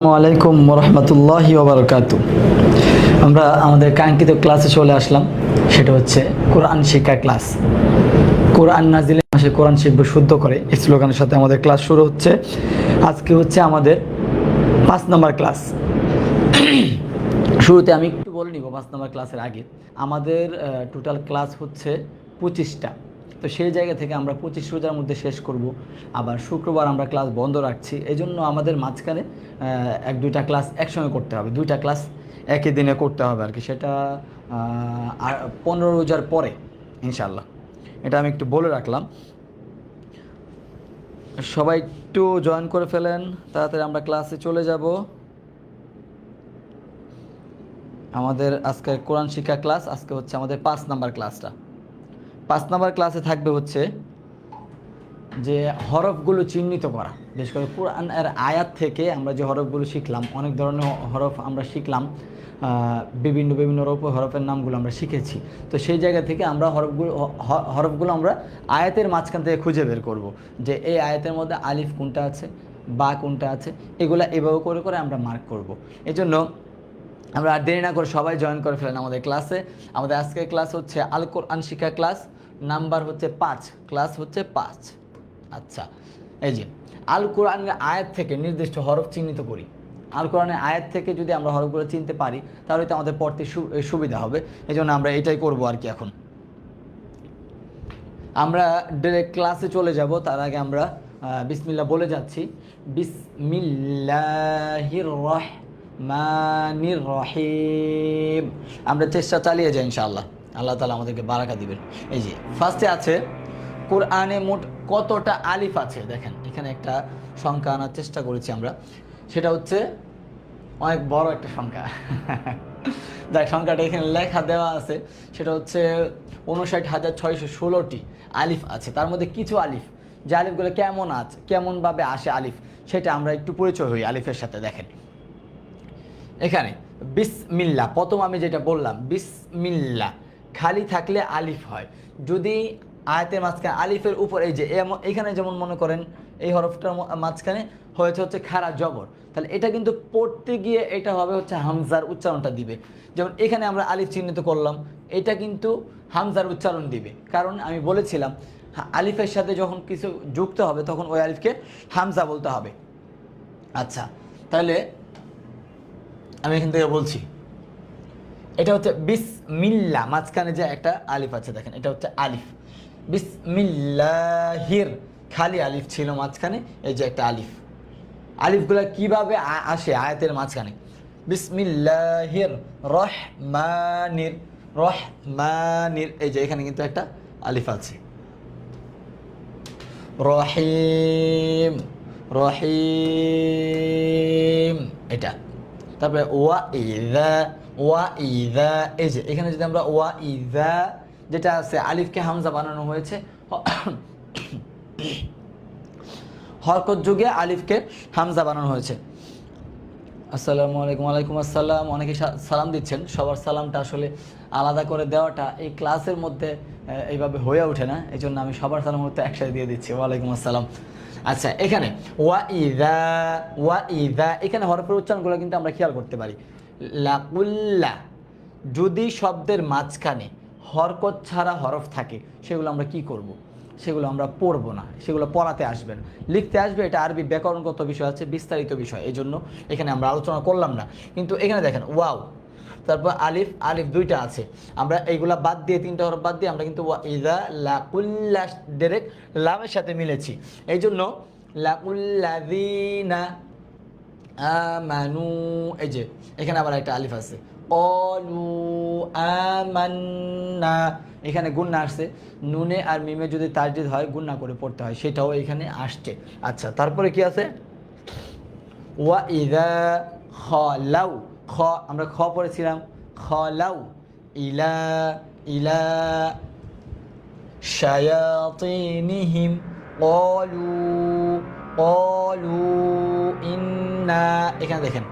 আসসালামু আলাইকুম রহমতুল্লাহি ওবরকাতু। আমরা আমাদের কাঙ্ক্ষিত ক্লাসে চলে আসলাম, সেটা হচ্ছে কোরআন শিক্ষা ক্লাস। কোরআন নাজিলের মাসে কোরআন শিখব শুদ্ধ করে, এই স্লোগানের সাথে আমাদের ক্লাস শুরু হচ্ছে। আজকে হচ্ছে আমাদের 5 নম্বর ক্লাস। শুরুতে আমি একটু বলে নিব 5 নম্বর ক্লাসের আগে আমাদের টোটাল ক্লাস হচ্ছে 25টা। তো সেই জায়গা থেকে আমরা 25 রোজার মধ্যে শেষ করব। আবার শুক্রবার আমরা ক্লাস বন্ধ রাখছি, এই জন্য আমাদের মাঝখানে 1-2টা ক্লাস একসঙ্গে করতে হবে, 2টা ক্লাস একই দিনে করতে হবে আর কি, সেটা 15 রোজার পরে ইনশাল্লাহ। এটা আমি একটু বলে রাখলাম, সবাই একটু জয়েন করে ফেলেন, তাড়াতাড়ি আমরা ক্লাসে চলে যাব। আমাদের আজকের কোরআন শিক্ষা ক্লাস আজকে হচ্ছে আমাদের 5 নম্বর ক্লাসটা। 5 নম্বর ক্লাসে থাকবে হচ্ছে যে হরফগুলো চিহ্নিত করা। বিশেষ করে কোরআনের আয়াত থেকে আমরা যে হরফগুলো শিখলাম, অনেক ধরনের হরফ আমরা শিখলাম, বিভিন্ন বিভিন্ন হরফের নামগুলো আমরা শিখেছি। তো সেই জায়গা থেকে আমরা হরফগুলো আমরা আয়াতের মাঝখান থেকে খুঁজে বের করব, যে এই আয়াতের মধ্যে আলিফ কোনটা আছে, বা কোনটা আছে, এগুলো এভাবে করে করে আমরা মার্ক করব। এই জন্য আমরা আর দেরি না করে সবাই জয়েন করে ফেলেন আমাদের ক্লাসে। আমাদের আজকের ক্লাস হচ্ছে আল কোরআন শিক্ষা ক্লাস, নাম্বার হচ্ছে 5, ক্লাস হচ্ছে 5। আচ্ছা, এই যে আল কোরআনের আয়াত থেকে নির্দিষ্ট হরফ চিহ্নিত করি। আল কোরআনের আয়াত থেকে যদি আমরা হরফগুলো চিনতে পারি, তাহলে তো আমাদের পড়তে সুবিধা হবে। এই জন্য আমরা এটাই করবো আর কি। এখন আমরা ডিরেক্ট ক্লাসে চলে যাব, তার আগে আমরা বিসমিল্লাহ বলে যাচ্ছি। বিসমিল্লাহির রহমানির রহিম। আমরা চেষ্টা চালিয়ে যাই ইনশাআল্লাহ, আল্লাহ তাআলা আমাদেরকে বারাকা দিবেন। এই যে ফার্স্টে আছে কোরআনে মোট কতটা আলিফ আছে। দেখেন এখানে একটা সংখ্যা আনার চেষ্টা করেছি আমরা, সেটা হচ্ছে অনেক বড় একটা সংখ্যা। দেখ সংখ্যাটা এখানে লেখা দেওয়া আছে, সেটা হচ্ছে 59,616টি আলিফ আছে। তার মধ্যে কিছু আলিফ, যে আলিফগুলো কেমনভাবে আসে আলিফ, সেটা আমরা একটু পরিচয় হই আলিফের সাথে। দেখেন এখানে বিসমিল্লাহ, প্রথম আমি যেটা বললাম বিসমিল্লাহ খালি থাকলে আলিফ হয়। যদি আয়াতের মাঝখানে আলিফের উপর এই যে এখানে যেমন মনে করেন এই হরফটার মাঝখানে হচ্ছে খাড়া জবর, তাহলে এটা কিন্তু পড়তে গিয়ে এটা হবে হচ্ছে হামজার উচ্চারণটা দিবে। যেমন এখানে আমরা আলিফ চিহ্নিত করলাম, এটা কিন্তু হামজার উচ্চারণ দিবে, কারণ আমি বলেছিলাম আলিফের সাথে যখন কিছু যুক্ত হবে তখন ওই আলিফকে হামজা বলতে হবে। আচ্ছা, তাহলে আমি এখান থেকে বলছি, এটা হচ্ছে বিসমিল্লাহ, মাঝখানে যে একটা আলিফ আছে দেখেন, এটা হচ্ছে আলিফ। বিসমিল্লাহির খালি আলিফ ছিল মাঝখানে, এই যে একটা আলিফ। আলিফগুলা কিভাবে আসে আয়াতের মাঝখানে? বিসমিল্লাহির রহমানির রহমানির, এই যে এখানে কিন্তু একটা আলিফ আছে। রহিম রহিম, এটা। তারপরে ওয়াইদা ওয়াইদা, এই যে এখানে যদি আমরা ওয়াইদা যেটা আছে আলিফকে হামজা বানানো হয়েছে, হরকত যুগে আলিফকে হামজা বানানো হয়েছে। আসসালামু আলাইকুম। ওয়ালাইকুম আসসালাম। অনেকে সালাম দিচ্ছেন, সবার সালামটা আসলে আলাদা করে দেওয়াটা এই ক্লাসের মধ্যে এইভাবে হয়ে ওঠে না, এই জন্য আমি সবার সালাম হতে একসাথে দিয়ে দিচ্ছি। ওয়ালাইকুম আসসালাম। আচ্ছা, এখানে ওয়াইদা ওয়াইদা, এখানে হরফের উচ্চারণগুলো কিন্তু আমরা খেয়াল করতে পারি। লাকুল্লা, যদি শব্দের মাঝখানে হরকত ছাড়া হরফ থাকে, সেগুলো আমরা কি করব? সেগুলো আমরা পড়বো না, সেগুলো পড়াতে আসবে না, লিখতে আসবে। এটা আরবি ব্যাকরণগত বিষয় আছে, বিস্তারিত বিষয়, এই জন্য এখানে আমরা আলোচনা করলাম না। কিন্তু এখানে দেখেন ওয়াও, তারপর আলিফ, আলিফ 2টা আছে, আমরা এইগুলা বাদ দিয়ে 3টা হরফ বাদ দিয়ে আমরা কিন্তু ওয়াইদা লাকুল্লা ডাইরেক্ট লামের সাথে মিলেছি। এই জন্য লাকুল্লাযিনা আমানু, এই যে এখানে আবার একটা আলিফ আছে। অলু আমান্না, এখানে গুন্না আসছে, নুনে আর মিমে যদি তাজদিদ হয় গুন্না করে পড়তে হয়, সেটাও এখানে আসছে। আচ্ছা, তারপরে কি আছে? ওয়াইদা খালাউ, আমরা খ পড়েছিলাম, খালাউ ইলা ইলা শায়াতিনিহিম ক্বালু ক্বালু ইন্না, এখানে দেখেন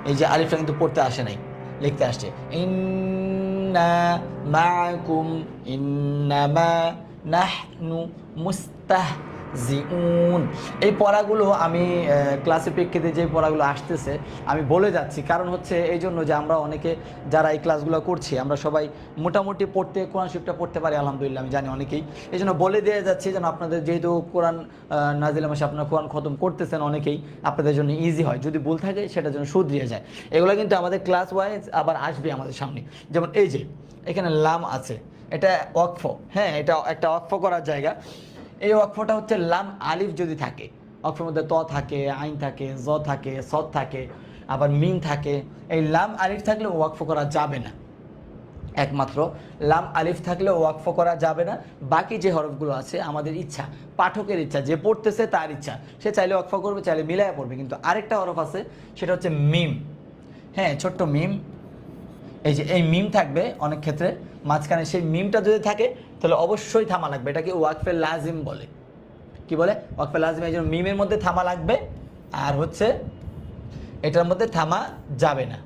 এই যে আলিফটা কিন্তু পড়তে আসে নাই, লিখতে আসছে ইন্না মাআকুম ইন্নামা নাহনু জিউন। এই পড়াগুলো আমি ক্লাসের প্রেক্ষিতে যে পড়াগুলো আসতেছে আমি বলে যাচ্ছি, কারণ হচ্ছে এই জন্য যে আমরা অনেকে যারা এই ক্লাসগুলো করছি আমরা সবাই মোটামুটি পড়তে কোরআন শরীফটা পড়তে পারি আলহামদুলিল্লাহ, আমি জানি অনেকেই। এই জন্য বলে দিয়ে যাচ্ছি যেন আপনাদের যেহেতু কোরআন নাজিল মাসে আপনারা কোরআন খতম করতেছেন অনেকেই, আপনাদের জন্য ইজি হয়, যদি ভুল থাকে সেটার জন্য শুধরিয়ে যায়। এগুলো কিন্তু আমাদের ক্লাস ওয়াইজ আবার আসবে আমাদের সামনে। যেমন এই যে এখানে লাম আছে, এটা ওয়াকফ, হ্যাঁ এটা একটা ওয়াকফ করার জায়গা। এই ওয়াকফটা হচ্ছে লাম আলিফ যদি থাকে, ওয়াকফের মধ্যে ত থাকে, আইন থাকে, জ থাকে, সদ থাকে, আবার মিম থাকে। এই লাম আলিফ থাকলে ওয়াকফ করা যাবে না, একমাত্র লাম আলিফ থাকলে ওয়াকফ করা যাবে না। বাকি যে হরফগুলো আছে আমাদের ইচ্ছা, পাঠকের ইচ্ছা, যে পড়তেছে তার ইচ্ছা, সে চাইলে ওয়াকফ করবে, চাইলে মিলাইয়া পড়বে। কিন্তু আরেকটা হরফ আছে, সেটা হচ্ছে মিম, হ্যাঁ ছোট্ট মিম। এই যে এই মিম থাকবে অনেক ক্ষেত্রে মাঝখানে, সেই মিমটা যদি থাকে তাহলে অবশ্যই থামা লাগবে। এটাকে ওয়াকফে লাজিম বলে। কি বলে? ওয়াকফে লাজিম। এই জন্য মিমের মধ্যে থামা লাগবে, আর হচ্ছে এটার মধ্যে থামা যাবে না,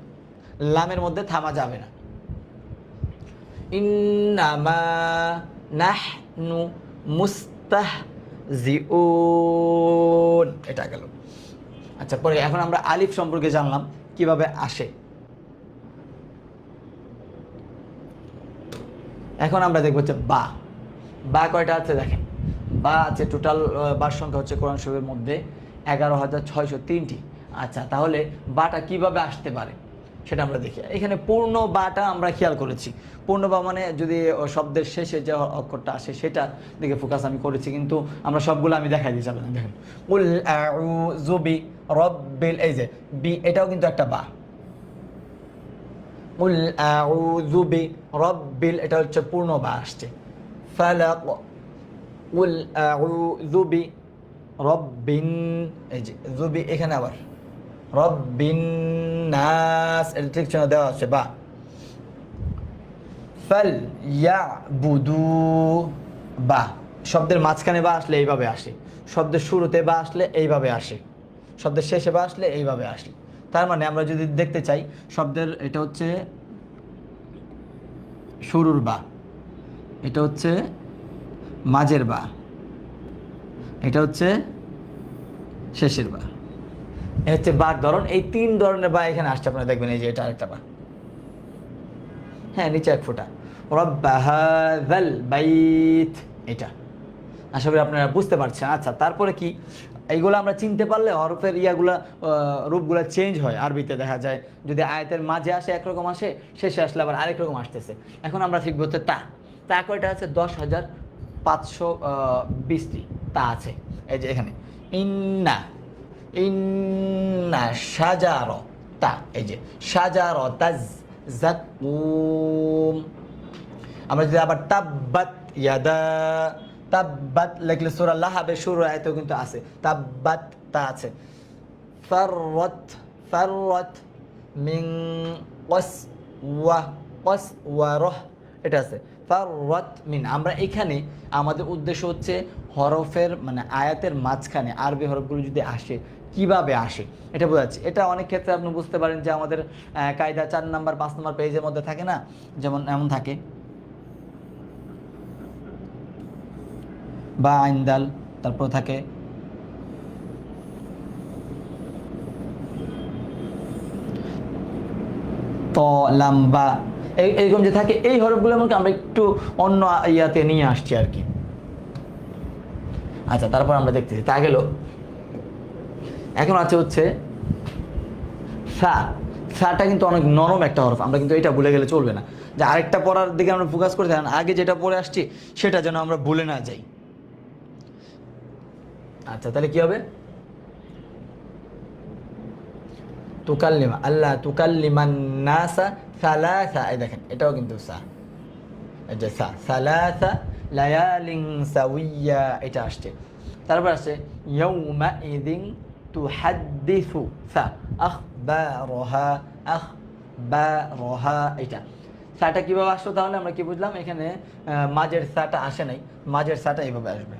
লামের মধ্যে থামা যাবে না। ইন্নামা নাহনু মুস্তাহজিউন, এটা গেল। আচ্ছা, পরে এখন আমরা আলিফ সম্পর্কে জানলাম কিভাবে আসে। এখন আমরা দেখবো হচ্ছে বা। বা কয়টা আছে দেখেন, বা আছে টোটাল বার সংখ্যা হচ্ছে কোরআন শরীফের মধ্যে 11,603টি। আচ্ছা, তাহলে বাটা কিভাবে আসতে পারে সেটা আমরা দেখি। এখানে পূর্ণ বাটা আমরা খেয়াল করেছি। পূর্ণ বা মানে যদি শব্দের শেষে যে অক্ষরটা আসে সেটা দিকে ফোকাস আমি করেছি, কিন্তু আমরা সবগুলো আমি দেখাই দিই। চাবেন দেখেন, কুল আউযু বি রব্বিল, এই যে বি, এটাও কিন্তু একটা বা। কুল আউযু বি রব্বিল, এটা হচ্ছে পূর্ণ বা আসছে। ফালাক, কুল আউযু বি রব্বিন, এই যে যুবি, এখানে আবার রব্বিন নাস, এটা ঠিক সময় দেওয়া আছে বা। ফাল ইয়াবুদু, বা শব্দের মাঝখানে বা আসলে এইভাবে আসে, শব্দের শুরুতে বা আসলে এইভাবে আসে, শব্দের শেষে বা আসলে এইভাবে আসে। তার মানে আমরা যদি দেখতে চাই শব্দের, এটা হচ্ছে শুরুর বা, এটা হচ্ছে মাঝের বা, এটা হচ্ছে শেষের বা, এ হচ্ছে বার ধরন। এই তিন ধরনের বা এখানে আসছে, আপনারা দেখবেন। এই যে এটা আরেকটা বা, হ্যাঁ নিচে এক ফোঁটা। রব্বা হাযাল বাইত, এটা আশা করি আপনারা বুঝতে পারছেন। আচ্ছা, তারপরে কি, এইগুলো আমরা চিনতে পারলে হরফের ইয়াগুলা রূপগুলো চেঞ্জ হয়। আরবিতে দেখা যায় যদি আয়াতের মাঝে আসে একরকম আসে, শেষে আসলে আবার আরেক রকম আসতেছে। এখন আমরা শিখবো হচ্ছে তা। তা কয়টা আছে? 10,520টি তা আছে। এই যে এখানে ইন্না, ইন্না শাজার, তা, এই যে শাজার তাজ জাকুম। আমরা যদি আবার তাব্বাত ইয়াদা, তাব্বাত লিখলে সূরা লাহাবের শুরু আয়াতেও কিন্তু আছে তাব্বাত, তা আছে। ফাররাত, ফাররাত মিন কসওয়ারাহ, এটা আছে ফাররাত মিন। আমরা এখানে আমাদের উদ্দেশ্য হচ্ছে হরফের মানে আয়াতের মাঝখানে আরবি হরফগুলো যদি আসে কিভাবে আসে এটা বোঝাচ্ছি। এটা অনেক ক্ষেত্রে আপনি বুঝতে পারেন যে আমাদের কায়দা 4 নাম্বার 5 নাম্বার পেজের মধ্যে থাকে না, যেমন এমন থাকে বা আইন্দাল, তারপর থাকে ত লাম্বা, এইরকম যে থাকে। এই হরফগুলোর মধ্যে আমরা একটু অন্য ইয়াতে নিয়ে আসছি আর কি। আচ্ছা, তারপর আমরা দেখতেছি তা গেল। এখন আছে হচ্ছে সা। সাটা কিন্তু অনেক নরম একটা হরফ, আমরা কিন্তু এটা ভুলে গেলে চলবে না যে আরেকটা পড়ার দিকে আমরা ফোকাস করে থাকেন, আগে যেটা পড়ে আসছি সেটা যেন আমরা ভুলে না যাই। আচ্ছা, তাহলে কি হবে? তুকাল্লিমা, আল্লাহ তুকাল্লিমান নাসা সালাসা, এই দেখেন এটাও কিন্তু সা, এই যে সা, সালাসা লায়ালিন সাউইয়া, এটা আসছে। তারপর আসছে ইয়াউমা ইদিন তুহাদ্দিসু, সা আখবারহা, আখবারহা, এটা সাটা কিভাবে আসলো? তাহলে আমরা কি বুঝলাম? এখানে মাঝের সাটা আসে নাই, মাঝের সাটা এইভাবে আসবে।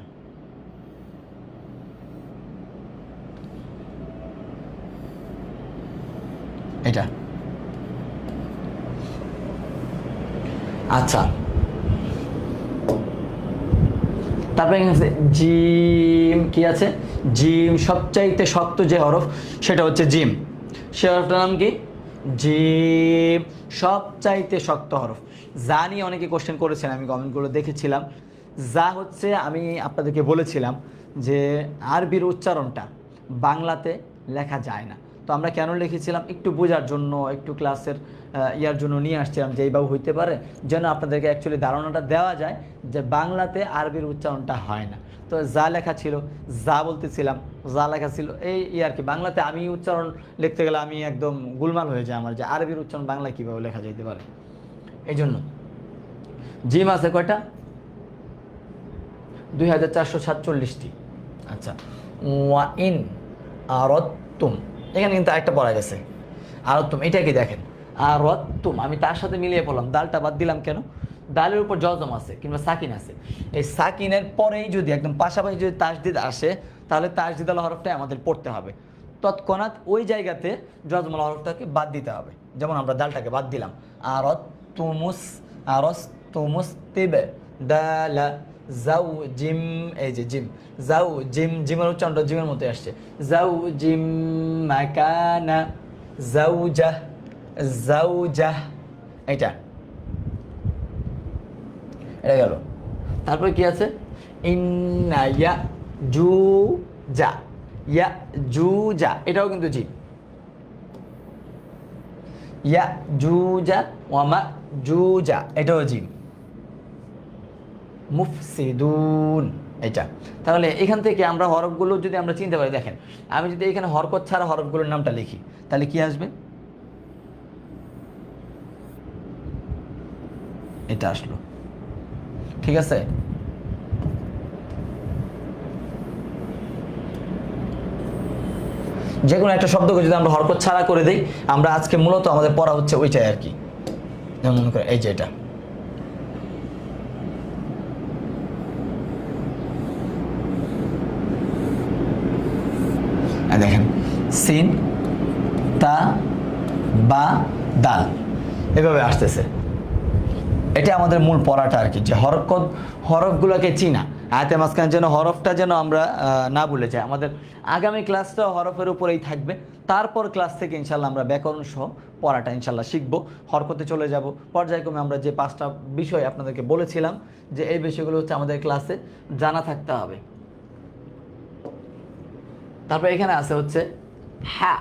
এটা আচ্ছা, তারপরে এখানে আছে জিম, কি আছে? জিম, সবচাইতে শক্ত যে হরফ সেটা হচ্ছে জিম। সে হরফটার নাম কি? জিম, সবচাইতে শক্ত হরফ। যা নিয়ে অনেকে কোশ্চেন করেছেন, আমি কমেন্টগুলো দেখেছিলাম। যা হচ্ছে, আমি আপনাদেরকে বলেছিলাম যে আরবির উচ্চারণটা বাংলাতে লেখা যায় না। তো আমরা কেন লিখেছিলাম? একটু বোঝার জন্য, একটু ক্লাসের ইয়ার জন্য নিয়ে আসছিলাম যে এইভাবে হইতে পারে, যেন আপনাদেরকে অ্যাকচুয়ালি ধারণাটা দেওয়া যায় যে বাংলাতে আরবির উচ্চারণটা হয় না। তো যা লেখা ছিল, যা বলতেছিলাম, যা লেখা ছিল এই আর কি। বাংলাতে আমি উচ্চারণ লিখতে গেলে আমি একদম গোলমাল হয়ে যায় আমার, যে আরবির উচ্চারণ বাংলায় কীভাবে লেখা যেতে পারে। এই জন্য জিম আছে কয়টা? 2447টি। আচ্ছা, ওয়াইন আরতুম, এখানে কিন্তু একটা পড়া গেছে আরতুম। এটা কি দেখেন, আরতুম, আমি তার সাথে মিলিয়ে পড়লাম, দালটা বাদ দিলাম কেন? দালের উপর জজম আছে কিংবা সাকিন আছে, এই সাকিনের পরেই যদি একদম পাশাপাশি যদি তাসদিদ আসে, তাহলে তাসদিদ আল হরফটাই আমাদের পড়তে হবে। তৎক্ষণাৎ ওই জায়গাতে জজমাল হরফটাকে বাদ দিতে হবে। যেমন আমরা দালটাকে বাদ দিলাম, আরতুমুস, আরতুমুস তিবে দালা যাও জিম, এই যে জিম, যাও জিম, জিমের উচ্চারণটা জিমের মধ্যে আসছে, যাও জিম মাকানা যাওজা, যাওজা, এটা এটা গেল। তারপরে কি আছে? ইন্না ইয়া জু যা, ইয়া জু যা, এটাও কিন্তু জিম। ইয়া জু যা ওয়ামা জু যা, এটাও জিম। মুফসিদুন, এটা। তাহলে এখান থেকে আমরা হরফগুলো যদি আমরা চিনতে পারি, দেখেন আমি যদি এখানে হরকত ছাড়া হরফগুলোর নামটা লিখি, তাহলে কি আসবে? এটা আসলো, ঠিক আছে? যে কোনো একটা শব্দকে যদি আমরা হরকত ছাড়া করে দিই, আমরা আজকে মূলত আমাদের পড়া হচ্ছে ওইটাই আর কি। যেমন মনে করে এই যে এটা, দেখেন সিন তা বা দাল এভাবে আসতেছে। এটা আমাদের মূল পড়াটা আর কি, যে হরফগুলোকে চিনা, আয়াতের মাঝখানে যেন হরফটা যেন আমরা না ভুলে যাই। আমাদের আগামী ক্লাসটা হরফের উপরেই থাকবে। তারপর ক্লাস থেকে ইনশাল্লাহ আমরা ব্যাকরণ সহ পড়াটা ইনশাল্লাহ শিখবো, হরকতে চলে যাব। পর্যায়ক্রমে আমরা যে 5টা বিষয় আপনাদেরকে বলেছিলাম, যে এই বিষয়গুলো হচ্ছে আমাদের ক্লাসে জানা থাকতে হবে। তারপর এখানে আছে হচ্ছে হ্যাঁ,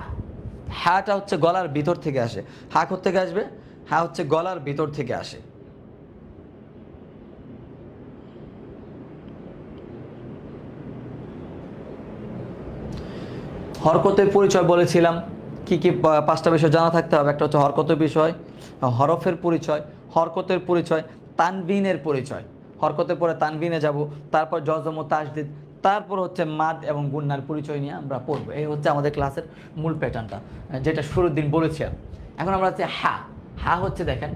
হ্যাঁটা হচ্ছে গলার ভিতর থেকে আসে। হা কোত্থেকে আসবে? হ্যাঁ হচ্ছে গলার ভিতর থেকে আসে। হরকতের পরিচয় বলেছিলাম, কি কি 5টা বিষয় জানা থাকতে হবে। একটা হচ্ছে হরকতের বিষয়, হরফের পরিচয়, হরকতের পরিচয়, তানবিনের পরিচয়। হরকতের পরে তানবিনে যাব, তারপর জজম ও তাসদিদ, তারপর হচ্ছে মাদ এবং গুন্নার পরিচয় নিয়ে আমরা পড়বো। এই হচ্ছে আমাদের ক্লাসের মূল প্যাটার্নটা, যেটা শুরুর দিন বলেছিলাম। এখন আমরা হচ্ছে হা, হা হচ্ছে দেখেন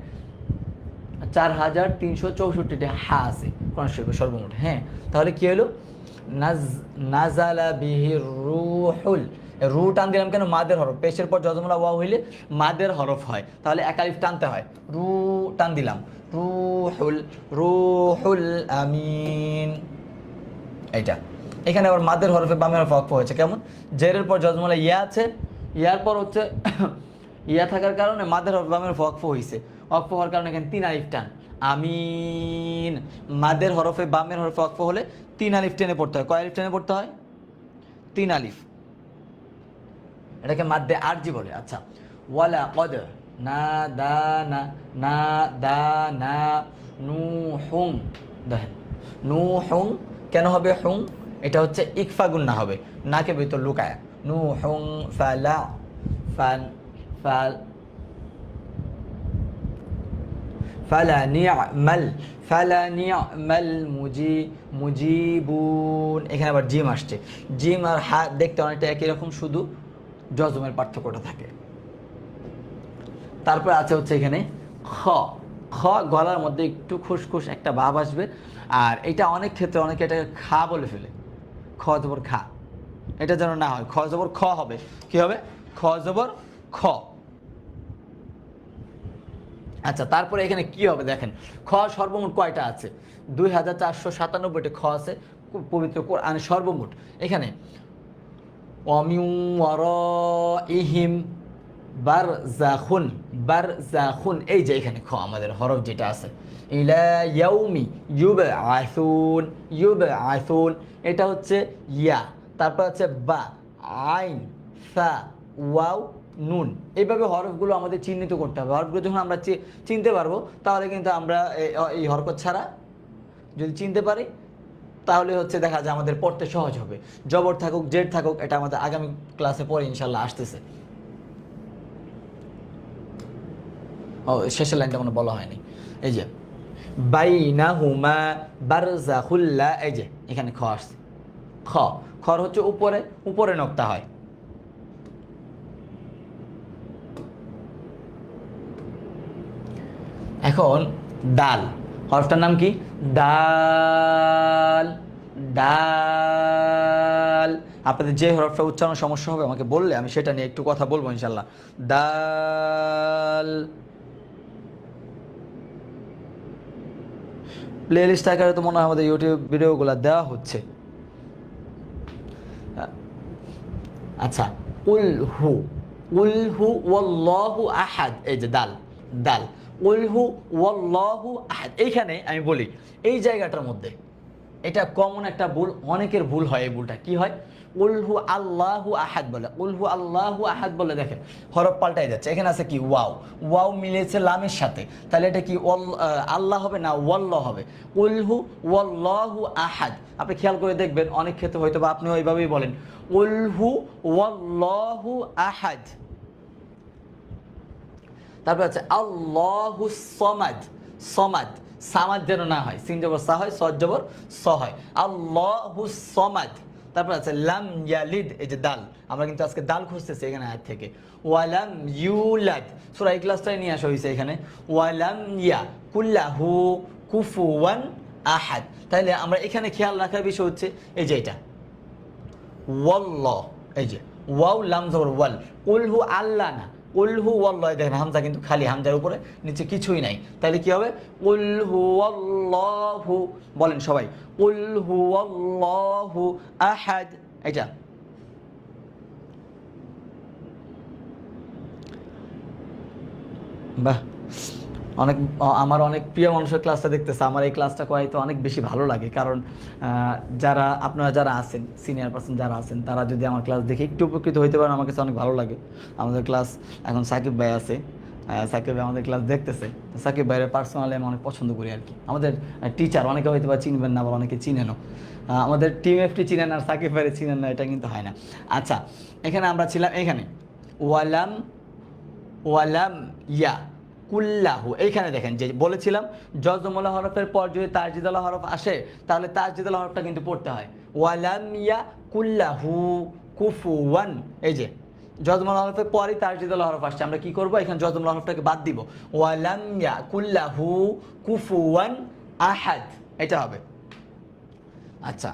4364টি হা আছে কোরআন শরীফে সর্বমোট। হ্যাঁ, তাহলে কি হলো? নাজালা বিহির রুহুল, রু টান দিলাম কেন? মাদের হরফ, পেশের পর যজমলা ওয়া হইলে মাদের হরফ হয়, তাহলে একালিফ টানতে হয়। রু টান দিলাম, রুহুল, রুহুল আমিন, এইটা। এখানে আবার মাদের হরফে বামের হরফ অক্ফ হয়েছে, কেমন? জেরের পর যজমলা ইয়া আছে, ইয়ার পর হচ্ছে ইয়া থাকার কারণে মাদের হরফ বামের হরফ অক্ফ হয়েছে। অক্ফ হওয়ার কারণে এখানে 3 আলিফ টান, আমিন। মাদের হরফে বামের হরফে অক্ফ হলে 3 আলিফ টেনে পড়তে হয়। কয় আলিফ টেনে পড়তে হয়? 3 আলিফ। এটাকে মাদ্দে আরজি বলে। আচ্ছা, ওয়ালা কদ, না দা না, না দা না, নু হুম, দেখেন নু হুম কেন হবে হুম? এটা হচ্ছে ইকফা গুন্না হবে, নাকে ভিতর লুকায়। নু হুম ফালা, ফাল ফাল ফালা নি'মাল, ফালা নি'মাল মুজিবুন। এখানে আবার জিম আসছে। জিম আর হা দেখতে অনেকটা একই রকম, শুধু জজমের পার্থক্যটা থাকে। তারপর আছে হচ্ছে এখানে খ, খ গলার মধ্যে একটু খুসখুস একটা ভাব আসবে, আর এটা অনেক ক্ষেত্রে অনেকে এটাকে খা বলে ফেলে। খ জবর খা, এটা যেন না হয়। খ জবর খ হবে, কি হবে? খ জবর খ। আচ্ছা, তারপরে এখানে কি হবে দেখেন, খ সর্বমোট কয়টা আছে? 2497টি খ আছে পবিত্র কোরআন সর্বমোট। এখানে অমিউ ইহিম বারজাখুন, বারজাখুন, এই যে এখানে খ আমাদের হরফ যেটা আছে, ইলা ইয়াউমি ইউবআসুন, ইউবআসুন, এটা হচ্ছে ইয়া, তারপর হচ্ছে বা, আইন, সা, ওয়াও, নুন। এইভাবে হরফগুলো আমাদের চিহ্নিত করতে হবে। হরফগুলো যখন আমরা চিনতে পারবো, তাহলে কিন্তু আমরা এই হরকত ছাড়া যদি চিনতে পারি, তাহলে হচ্ছে দেখা যায় আমাদের পড়তে সহজ হবে। জবর থাকুক, জেড থাকুক, এটা আমাদের আগামী ক্লাসে পরে ইনশাল্লাহ আসতেছে। ও, শেষের লাইনটা কোনো বলা হয়নি। এই যে বাইনাহুমা বারজাখুল্লা, এই যে এখানে খ আসছে, খ, খর হচ্ছে উপরে, উপরে নোক্তা হয়। এখন দাল, হরফটার নাম কি? দাল, ডাল। আপনাদের যে হরফটা উচ্চারণ সমস্যা হবে আমাকে বললে আমি সেটা নিয়ে একটু কথা বলবো ইনশাল্লাহ। দাল। প্লে লিস্ট আকারে তো মনে হয় আমাদের ইউটিউব ভিডিওগুলো দেওয়া হচ্ছে। আচ্ছা, উলহু, উলহু ওয়াল্লাহু আহাদ, এই যে দাল, দাল, উলহু ওয়াল্লাহু আহাদ। এইখানে আমি বলি, এই জায়গাটার মধ্যে এটা কমন একটা ভুল, অনেকের ভুল হয়। এই ভুলটা কি হয়? উলহু আল্লাহু আহাদ বলে, উলহু আল্লাহু আহাদ বলে দেখেন হরফ পাল্টাই যাচ্ছে। এখানে আছে কি ওয়াও, ওয়াও মিলেছে লামের সাথে, তাহলে এটা কি আল্লাহ হবে না ওয়াল্লাহ হবে? উলহু ওয়াল্লাহু আহাদ। আপনি খেয়াল করে দেখবেন অনেক ক্ষেত্রে হয়তো বা আপনি ওইভাবেই বলেন উলহু ওয়াল্লাহু আহাদ। তারপর আছে আল্লাহু সমাদ, সমাদ, সামাদ যেন না হয়, সিন জবর সা হয়, সদ জবর স হয়, আল্লাহু সমাদ। তারপর আছে লাম ইয়ালিদ, এই যে দাল, আমরা কিন্তু আজকে দাল খুঁজতেছি এখানে আয়াত থেকে। ওয়ালাম ইউলাদ, সূরা ইখলাসটাই নিয়ে আসা হয়েছে এখানে। ওয়ালাম ইয়া কুল্লাহু কুফুয়ান আহাদ। তাহলে আমরা এখানে খেয়াল রাখার বিষয় হচ্ছে এই যে এটা ওয়াল্লাহ, এই যে ওয়াও লাম জবর ওয়াল, কুলহু আল্লাহ না, উলহু ওয়াল্লাহ, দেখেন হামজা কিন্তু খালি, হামজার উপরে নিচে কিছুই নাই। তাহলে কি হবে? উলহু আল্লাহু, বলেন সবাই, উলহু আল্লাহু আহাদ। এটা বাহ, অনেক, আমার অনেক প্রিয় মানুষের ক্লাসটা দেখতেছে। আমার এই ক্লাসটা করাইতে অনেক বেশি ভালো লাগে, কারণ যারা আপনারা যারা আছেন, সিনিয়র পার্সন যারা আছেন, তারা যদি আমার ক্লাস দেখে একটু উপকৃত হইতে পারেন, আমার কাছে অনেক ভালো লাগে। আমাদের ক্লাস এখন সাকিব ভাই আছে, সাকিব ভাই আমাদের ক্লাস দেখতেছে। সাকিব ভাইয়ের পার্সোনালি আমি অনেক পছন্দ করি আর কি। আমাদের টিচার, অনেকে হয়তো বা চিনবেন না, আবার অনেকে চিনেনও। আমাদের টিম এফটি চিনেন আর সাকিব ভাইয়ের চিনেন না, এটা কিন্তু হয় না। আচ্ছা, এখানে আমরা ছিলাম এখানে ওয়ালাম, ওয়ালাম ইয়া কুল্লাহু। এইখানে দেখেন যে বলেছিলাম জজমলা হরফের পর যদি তারজিদালা হরফ আসে, তাহলে তারজিদালা হরফটা কিন্তু পড়তে হয়। ওয়ালাম ইয়া কুল্লাহু কুফুয়ান, এই যে জজমলা হরফের পরই তারজিদালা হরফ আসছে, আমরা কি করব? এখানে জজমলা হরফটাকে বাদ দিব, ওয়ালাম ইয়া কুল্লাহু কুফুয়ান আহাদ, এটা হবে। আচ্ছা,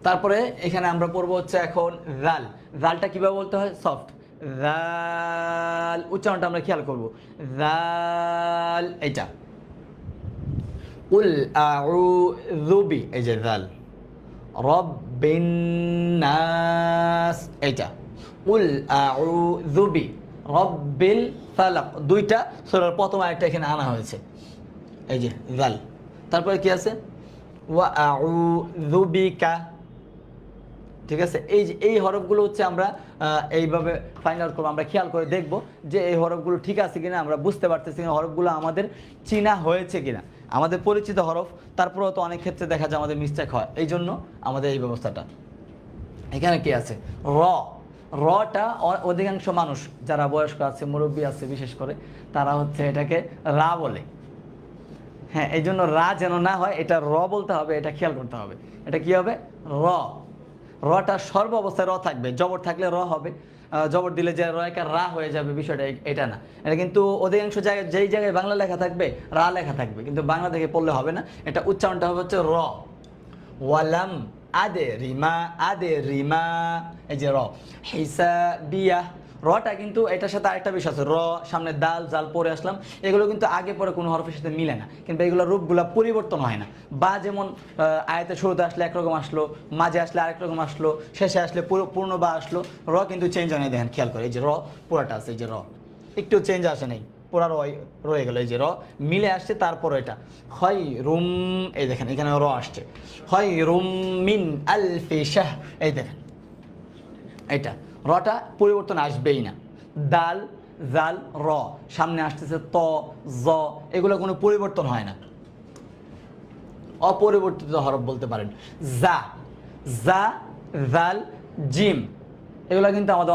তারপরে এখানে আমরা পড়বো হচ্ছে এখন রাল। রালটা কিভাবে বলতে হয়? সফট রাল, উচ্চারণটা আমরা খেয়াল করবো। রাল, এটা উল আউযু বি, এই যে রাল, রব্বিন নাস, এটা উল আউযু বি রব্বিল ফালাক। দুইটা সূরার প্রথম আয়াতটা এখানে আনা হয়েছে, এই যে রাল। তারপরে কি আছে? ওয়া আউযু বিকা, ঠিক আছে। এই যে এই হরফগুলো হচ্ছে আমরা এইভাবে ফাইন্ড আউট করবো, আমরা খেয়াল করে দেখব যে এই হরফগুলো ঠিক আছে কিনা, আমরা বুঝতে পারতেছি কিনা, হরফগুলো আমাদের চিনা হয়েছে কিনা, আমাদের পরিচিত হরফ। তারপরেও তো অনেক ক্ষেত্রে দেখা যায় আমাদের মিস্টেক হয়, এই জন্য আমাদের এই ব্যবস্থাটা। এখানে কি আছে? র, রটা অধিকাংশ মানুষ যারা বয়স্ক আছে, মুরব্বী আছে বিশেষ করে, তারা হচ্ছে এটাকে রা বলে। হ্যাঁ, এই জন্য রা যেন না হয়, এটা র বলতে হবে, এটা খেয়াল করতে হবে। এটা কি হবে? র। রটা সর্ব অবস্থায় র থাকবে, জবর থাকলে র হবে, জবর দিলে যে র একা রা হয়ে যাবে, বিষয়টা এটা না। এটা কিন্তু অধিকাংশ জায়গায়, যেই জায়গায় বাংলা লেখা থাকবে রা লেখা থাকবে, কিন্তু বাংলা দেখে পড়লে হবে না, এটা উচ্চারণটা হবে হচ্ছে র। ওয়ালাম আদে রিমা, আদে রিমা, এই যে র। হিসাবিয়া, রটা কিন্তু এটার সাথে আরেকটা বিষয় আছে, র সামনে দাল জাল পরে আসলাম, এগুলো কিন্তু আগে পরে কোনো হরফের সাথে মিলে না, কিন্তু এগুলো রূপগুলো পরিবর্তন হয় না। বা যেমন আয়াতের শুরুতে আসলে একরকম আসলো, মাঝে আসলে আরেক রকম আসলো, শেষে আসলে পূর্ণ বা আসলো, র কিন্তু চেঞ্জ হয় না। দেখেন খেয়াল করে, এই যে র পুরাটা আছে, এই যে র একটু চেঞ্জ আসে নাই, পুরা রয়ে গেল, এই যে র মিলে আসছে। তারপর এটা হয় রুম, এই দেখেন এখানে র আসছে, হয় রুম মিন আলফি শাহ, এই দেখেন এটা রটা পরিবর্তন আসবেই না। দাল জাল র সামনে আসতেছে ত জ, এগুলো কোনো পরিবর্তন হয় না, অপরিবর্তিত হরফ বলতে পারেন। জা জা জাল জিম, এগুলো কিন্তু আমাদের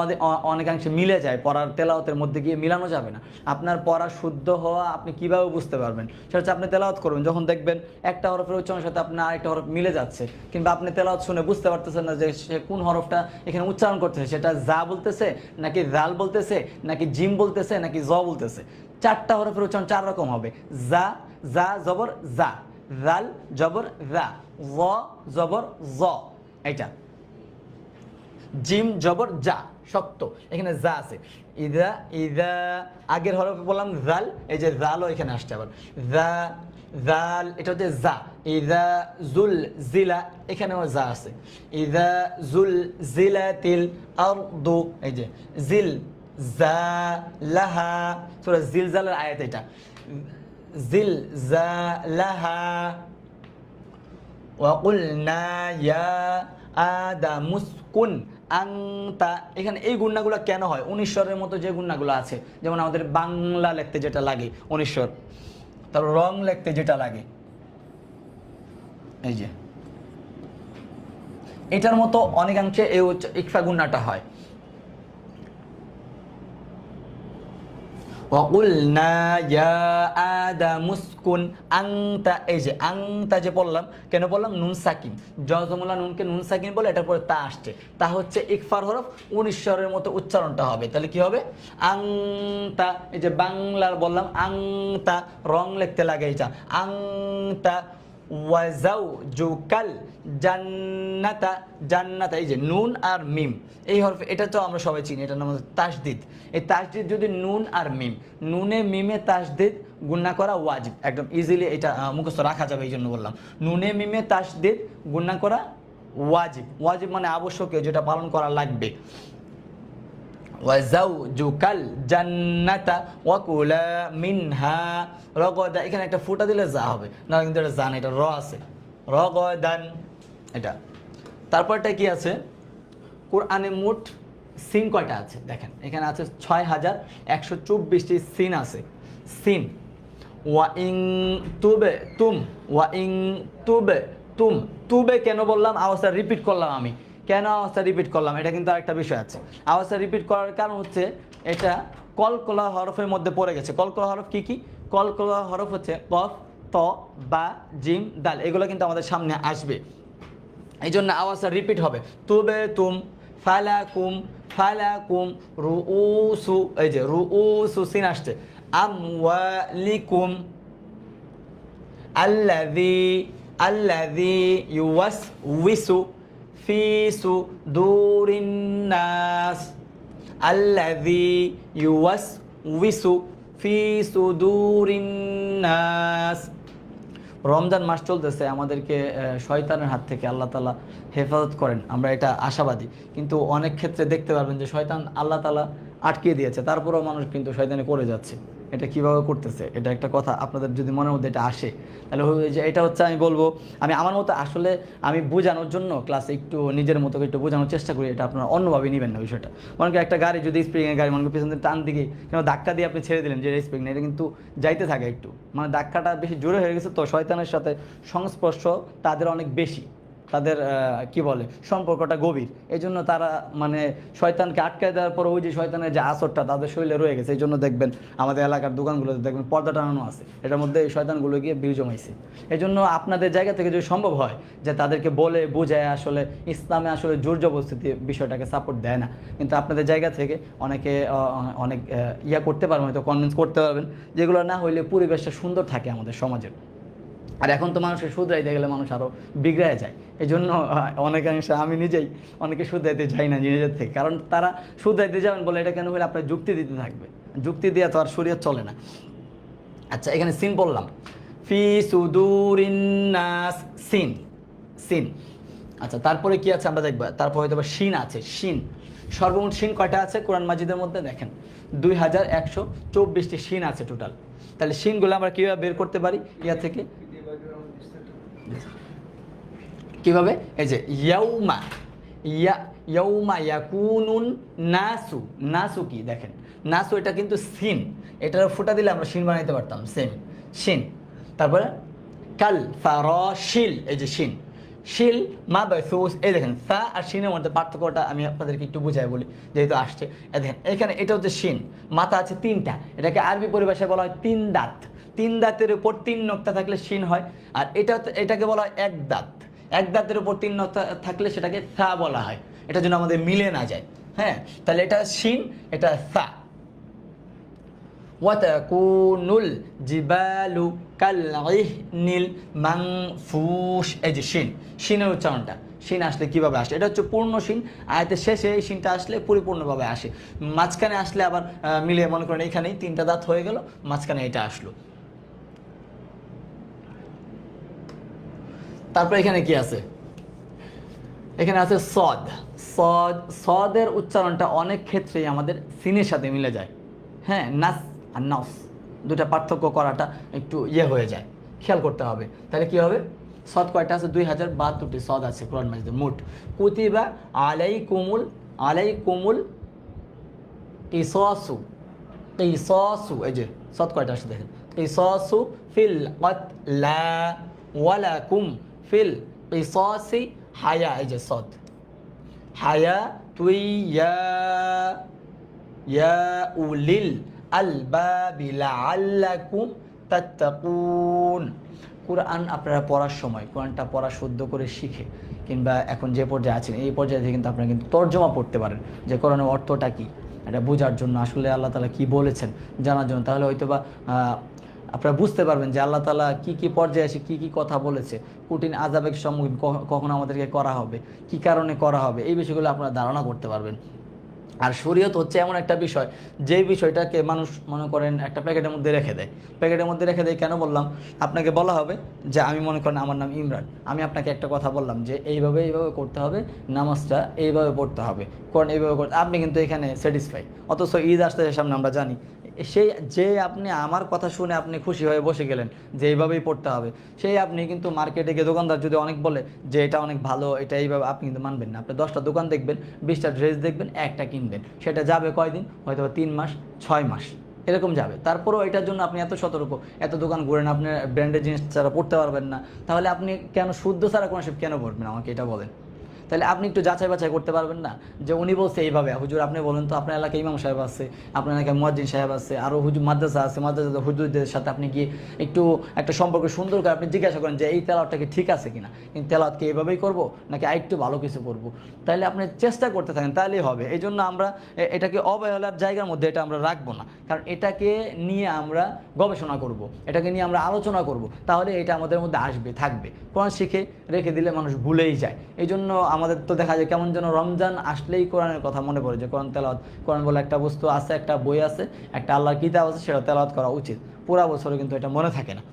অনেকাংশে মিলে যায়, পড়ার তেলাওয়াতের মধ্যে গিয়ে মিলানো যাবে না। আপনার পড়া শুদ্ধ হওয়া আপনি কিভাবে বুঝতে পারবেন, সেটা হচ্ছে আপনি তেলাওয়াত করবেন, যখন দেখবেন একটা হরফের উচ্চারণের সাথে আপনার আরেকটা হরফ মিলে যাচ্ছে, কিংবা আপনি তেলাওয়াত শুনে বুঝতে পারতেছেন না যে সে কোন হরফটা এখানে উচ্চারণ করতেছে, সেটা জা বলতেছে নাকি জাল বলতেছে নাকি জিম বলতেছে নাকি জ বলতেছে। চারটা হরফের উচ্চারণ চার রকম হবে, জা জা জবর জা, জাল জবর জা, জ জবর জ, এটা জিম জবর যা, শক্ত, এখানে যা আছে। ইদা ইদা আগের হরফে বললাম জাল, এই যে জালও এখানে আসছে আবার, যা জাল, এটা হচ্ছে যা। ইদা জুল জিলা, এখানেও যা আছে। ইদা জুল জিলাতিল আরদু, এই যে জিল জা লাহা, সূরা জিলজালের আয়াত এটা, জিল জা লাহা। ওয়াকুলনা ইয়া আদামুসকুন আংতা, এখানে এই গুণাগুলো কেন হয়? 19 স্বরের মতো যে গুণাগুলো আছে, যেমন আমাদের বাংলা লিখতে যেটা লাগে 19 স্বর, তারপর রং লিখতে যেটা লাগে, এই যে এটার মতো অনেকাংশে এই ইকফা গুণাটা হয়। ওয়াকুলনা ইয়া আদামুসকুন আংতা, এই যে আংতা যে বললাম, কেন বললাম? নুন সাকিন, জজমুল্লাহ নুনকে নুন সাকিন বলে, এটার পরে তা আসছে, তা হচ্ছে ইকফার হরফ, 19 স্বরের মতো উচ্চারণটা হবে। তাহলে কি হবে? আংতা, এই যে বাংলার বললাম আংতা, রং লিখতে লাগে এটা আংতা। ওয়াজাউজুকাল জান্নাতা, জান্নাতা, এই যে নুন আর মিম, এই হরফ, এটা তো আমরা সবাই চিনি, এটার নাম হচ্ছে তাসদিদ। এই তাসদিদ যদি নুন আর মিম, নুনে মিমে তাসদিদ গুণা করা ওয়াজিব, একদম ইজিলি এটা মুখস্থ রাখা যাবে, এই জন্য বললাম নুনে মিমে তাসদিদ গুণা করা ওয়াজিব। ওয়াজিব মানে আবশ্যকীয়, যেটা পালন করা লাগবে। ওয়াজাউজুকাল জান্নাতা ওয়াকুলা মিনহা রগদা, এখানে একটা ফুটা দিলে যা হবে, না কিন্তু এটা জান, এটা র আছে, রগদান এটা। তারপরটা কি আছে? কোরআনে মোট সিন কয়টা আছে দেখেন, এখানে আছে 6124টি সিন আছে। সিন ওয়া ইং তুবে তুম, ওয়া ইং তুবে তুম, তুবে কেন বললাম? আওয়াজটা রিপিট করলাম আমি, কেন আওয়াজটা রিপিট করলাম? এটা কিন্তু আরেকটা বিষয় আছে। আওয়াজটা রিপিট করার কারণ হচ্ছে এটা কলকলা হরফের মধ্যে পড়ে গেছে। কলকলা হরফ কি কি? কলকলা হরফ হচ্ছে কফ, ত, বা, জিম, দাল, এগুলো কিন্তু আমাদের সামনে আসবে, এই জন্য আওয়াজটা রিপিট হবে। তুবে তুম, ফালাকুম, ফালাকুম, রুউসু, এই যে রুউসু সিন আসছে। আমওয়ালিকুম, আল্লাযী, আল্লাযী ইউওয়াসউইসু ফি সুদুরিন নাস, আল্লাযী ইউওয়াসউইসু ফি সুদুরিন নাস। রমজান মাস চলতেছে, আমাদেরকে শয়তানের হাত থেকে আল্লাহ তাআলা হেফাজত করেন, আমরা এটা আশাবাদী। কিন্তু অনেক ক্ষেত্রে দেখতে পারবেন যে শয়তান আল্লাহ তাআলা আটকে দিয়েছে, তারপরেও মানুষ কিন্তু শয়তানি করে যাচ্ছে। এটা কিভাবে করতেছে, এটা একটা কথা আপনাদের যদি মনের মধ্যে এটা আসে, তাহলে যে এটা হচ্ছে, আমি বলবো, আমি আমার মতো আসলে আমি বোঝানোর জন্য ক্লাসে একটু নিজের মতো একটু বোঝানোর চেষ্টা করি, এটা আপনারা অন্যভাবে নেবেন না বিষয়টা। মনে করি একটা গাড়ি যদি স্প্রিংয়ের গাড়ি, মনে করি পেছন থেকে টান দিকে কেন ধাক্কা দিয়ে আপনি ছেড়ে দিলেন, যে স্প্রিং না, এটা কিন্তু যাইতে থাকে একটু, মানে ধাক্কাটা বেশি জোরে হয়ে গেছে, তো শয়তানের সাথে সংস্পর্শ তাদের অনেক বেশি, তাদের কি বলে সম্পর্কটা গভীর, এই জন্য তারা মানে শয়তানকে আটকায় দেওয়ার পর ওই যে শয়তানের যে আসরটা তাদের শরীরে রয়ে গেছে, এই জন্য দেখবেন আমাদের এলাকার দোকানগুলোতে দেখবেন পর্দা টানানো আছে, এটার মধ্যে এই শয়তানগুলো গিয়ে ভিড় জমাইছে। এই জন্য আপনাদের জায়গা থেকে যদি সম্ভব হয় যে তাদেরকে বলে বোঝায়, আসলে ইসলামে আসলে জোর জবরদস্তি বিষয়টাকে সাপোর্ট দেয় না, কিন্তু আপনাদের জায়গা থেকে অনেকে অনেক ইয়া করতে পারবেন, হয়তো কনভিন্স করতে পারবেন, যেগুলো না হইলে পরিবেশটা সুন্দর থাকে আমাদের সমাজের। আর এখন তো মানুষকে শুধরাইতে গেলে মানুষ আরও বিগড়ায় যায়। এই জন্য অনেকাংশে আমি নিজেই অনেকে শুধরাইতে যাই না নিজেদের থেকে, কারণ তারা শুধরাইতে যাবেন বলে এটা কেন হলে আপনার যুক্তি দিতে থাকবে, যুক্তি দেওয়া তো আর শরীয়ত চলে না। আচ্ছা, এখানে সিন বললাম, ফি সুদুরিন নাস, সিন, সিন। আচ্ছা, তারপরে কি আছে আমরা দেখবো, তারপর হয়তো শিন আছে, শিন। সর্বমোট শিন কয়টা আছে কোরআন মাজিদের মধ্যে? দেখেন 2124টি শিন আছে টোটাল। তাহলে শিনগুলো আমরা কীভাবে বের করতে পারি ইয়া থেকে? কিভাবে? এই যে ইয়াউমা, ইয়াউমা ইয়াকুনুন নাসু, নাসু কি দেখেন, নাসু এটা কিন্তু সিন, এটার ফুটা দিলে আমরা শিন বানাইতে পারতাম, সেম শিন। তারপরে কাল ফারাশিল, এই যে শিন, শিল মা বাইসুস, এই দেখেন সা আর শিনের মধ্যে পার্থক্যটা আমি আপনাদেরকে একটু বুঝাই বলি, যেহেতু আসছে। দেখেন এখানে এটা হচ্ছে শিন, মাথা আছে তিনটা, এটাকে আরবি পরিভাষায় বলা হয় তিন দাঁত। তিন দাঁতের উপর তিন নক্তা থাকলে শিন হয়। আর এটাকে বলা হয় এক দাঁত, এক দাঁতের উপর তিন নক্তা থাকলে সেটাকে সা বলা হয়। এটার জন্য আমাদের মিলে না যায়। হ্যাঁ, তাহলে এটা শিন, এটা সা। ওয়াতাকুনুল জিবালু কালইহনিল মানফুশ, এই যে শিন, শিনের উচ্চারণটা, শিন আসলে কিভাবে আসে? এটা হচ্ছে পূর্ণ শিন, আয়াতের শেষে এই শিনটা আসলে পরিপূর্ণভাবে আসে। মাঝখানে আসলে আবার মিলিয়ে মনে করেন এখানেই তিনটা দাঁত হয়ে গেল, মাঝখানে এটা আসলো। তারপর এখানে কি আছে? এখানে আছে সদ, সদ, সদের উচ্চারণটা অনেক ক্ষেত্রেই আমাদের সিনের সাথে মিলে যায়। হ্যাঁ, নাস আর নাস দুটা পার্থক্য করাটা একটু হয়ে যায়, খেয়াল করতে হবে। তাহলে কি হবে? সদ কয়টা আছে? 2072টি সদ আছে কোরআন মাজিদে মোট। কুতিবা আলাইকুমুল, আলাইকুমুল কিসাসু, কিসাসু, এই যে সদ কয়টা আছে দেখেন, কিসাসু ফিল কতলা ওয়ালাকুম ফিল কিসাসি হায়া, এই যে সদ, হায়া তুই ইয়া উলিল আলবাবি লাআল্লাকুম তাত্তাকুন। কোরআন আপনারা পড়ার সময় কোরআনটা পড়া শুদ্ধ করে শিখে, কিংবা এখন যে পর্যায়ে আছেন এই পর্যায়ে থেকে কিন্তু আপনারা কিন্তু তর্জমা পড়তে পারেন, যে কোরআনের অর্থটা কী, এটা বোঝার জন্য, আসলে আল্লাহ তাআলা কী বলেছেন জানার জন্য। তাহলে হয়তো বা আপনারা বুঝতে পারবেন যে আল্লাহ তাআলা কী কী পর্যায়ে এসে কী কী কথা বলেছে, কঠিন আযাবের সম্মুখীন কখন আমাদেরকে করা হবে, কী কারণে করা হবে, এই বিষয়গুলো আপনারা ধারণা করতে পারবেন। আর শরীয়ত হচ্ছে এমন একটা বিষয়, যেই বিষয়টাকে মানুষ মনে করেন একটা প্যাকেটের মধ্যে রেখে দেয়, প্যাকেটের মধ্যে রেখে দেয় কেন বললাম? আপনাকে বলা হবে যে আমি মনে করেন আমার নাম ইমরান, আমি আপনাকে একটা কথা বললাম যে এইভাবে এইভাবে করতে হবে, নামাজটা এইভাবে পড়তে হবে, কোরআন এইভাবে করতে, আপনি কিন্তু এখানে স্যাটিসফাই। অথচ ঈদ আসতে সামনে আমরা জানি, সেই যে আপনি আমার কথা শুনে আপনি খুশি হয়ে বসে গেলেন যে এইভাবেই পড়তে হবে, সেই আপনি কিন্তু মার্কেটে গিয়ে দোকানদার যদি অনেক বলে যে এটা অনেক ভালো, এটা এইভাবে, আপনি কিন্তু মানবেন না। আপনি 10টা দোকান দেখবেন, 20টা ড্রেস দেখবেন, একটা কিনবেন, সেটা যাবে কয়দিন? হয়তো 3 মাস, 6 মাস এরকম যাবে। তারপরেও এটার জন্য আপনি এত সতর্ক, এত দোকান ঘুরেন, আপনি ব্র্যান্ডের জিনিস ছাড়া পড়তে পারবেন না, তাহলে আপনি কেন শুদ্ধ ছাড়া কোনো সব কেন পড়বেন? আমাকে এটা বলেন। তাহলে আপনি একটু যাচাই বাছাই করতে পারবেন না যে উনি বলছে এইভাবে, হুজুর আপনি বলেন তো, আপনার এলাকায় ইমাম সাহেব আছে, আপনার এলাকায় মুয়াজ্জিন সাহেব আছে, আরও হুজুর মাদ্রাসা আছে, মাদ্রাসা হুজুরদের সাথে আপনি গিয়ে একটু একটা সম্পর্ক সুন্দর করে আপনি জিজ্ঞাসা করেন যে এই তেলাওয়াতটা কি ঠিক আছে কিনা, কিন্তু তেলাওয়াত কি এইভাবেই করবো নাকি আরেকটু ভালো কিছু করবো? তাহলে আপনি চেষ্টা করতে থাকেন, তাহলেই হবে। এই জন্য আমরা এটাকে অবহেলার জায়গার মধ্যে এটা আমরা রাখবো না, কারণ এটাকে নিয়ে আমরা গবেষণা করব, এটাকে নিয়ে আমরা আলোচনা করব, তাহলে এটা আমাদের মধ্যে আসবে, থাকবে। কোরআন শিখে রেখে দিলে মানুষ ভুলেই যায়। এই জন্য আমাদের তো দেখা যায় কেমন যেন রমজান আসলেই কোরআনের কথা মনে পড়ে, যে কোরআন তেলাওয়াত, কোরআন বলে একটা বস্তু আছে, একটা বই আছে, একটা আল্লাহর কিতাব আছে, সেটা তেলাওয়াত করা উচিত। পুরা বছরে কিন্তু এটা মনে থাকে না।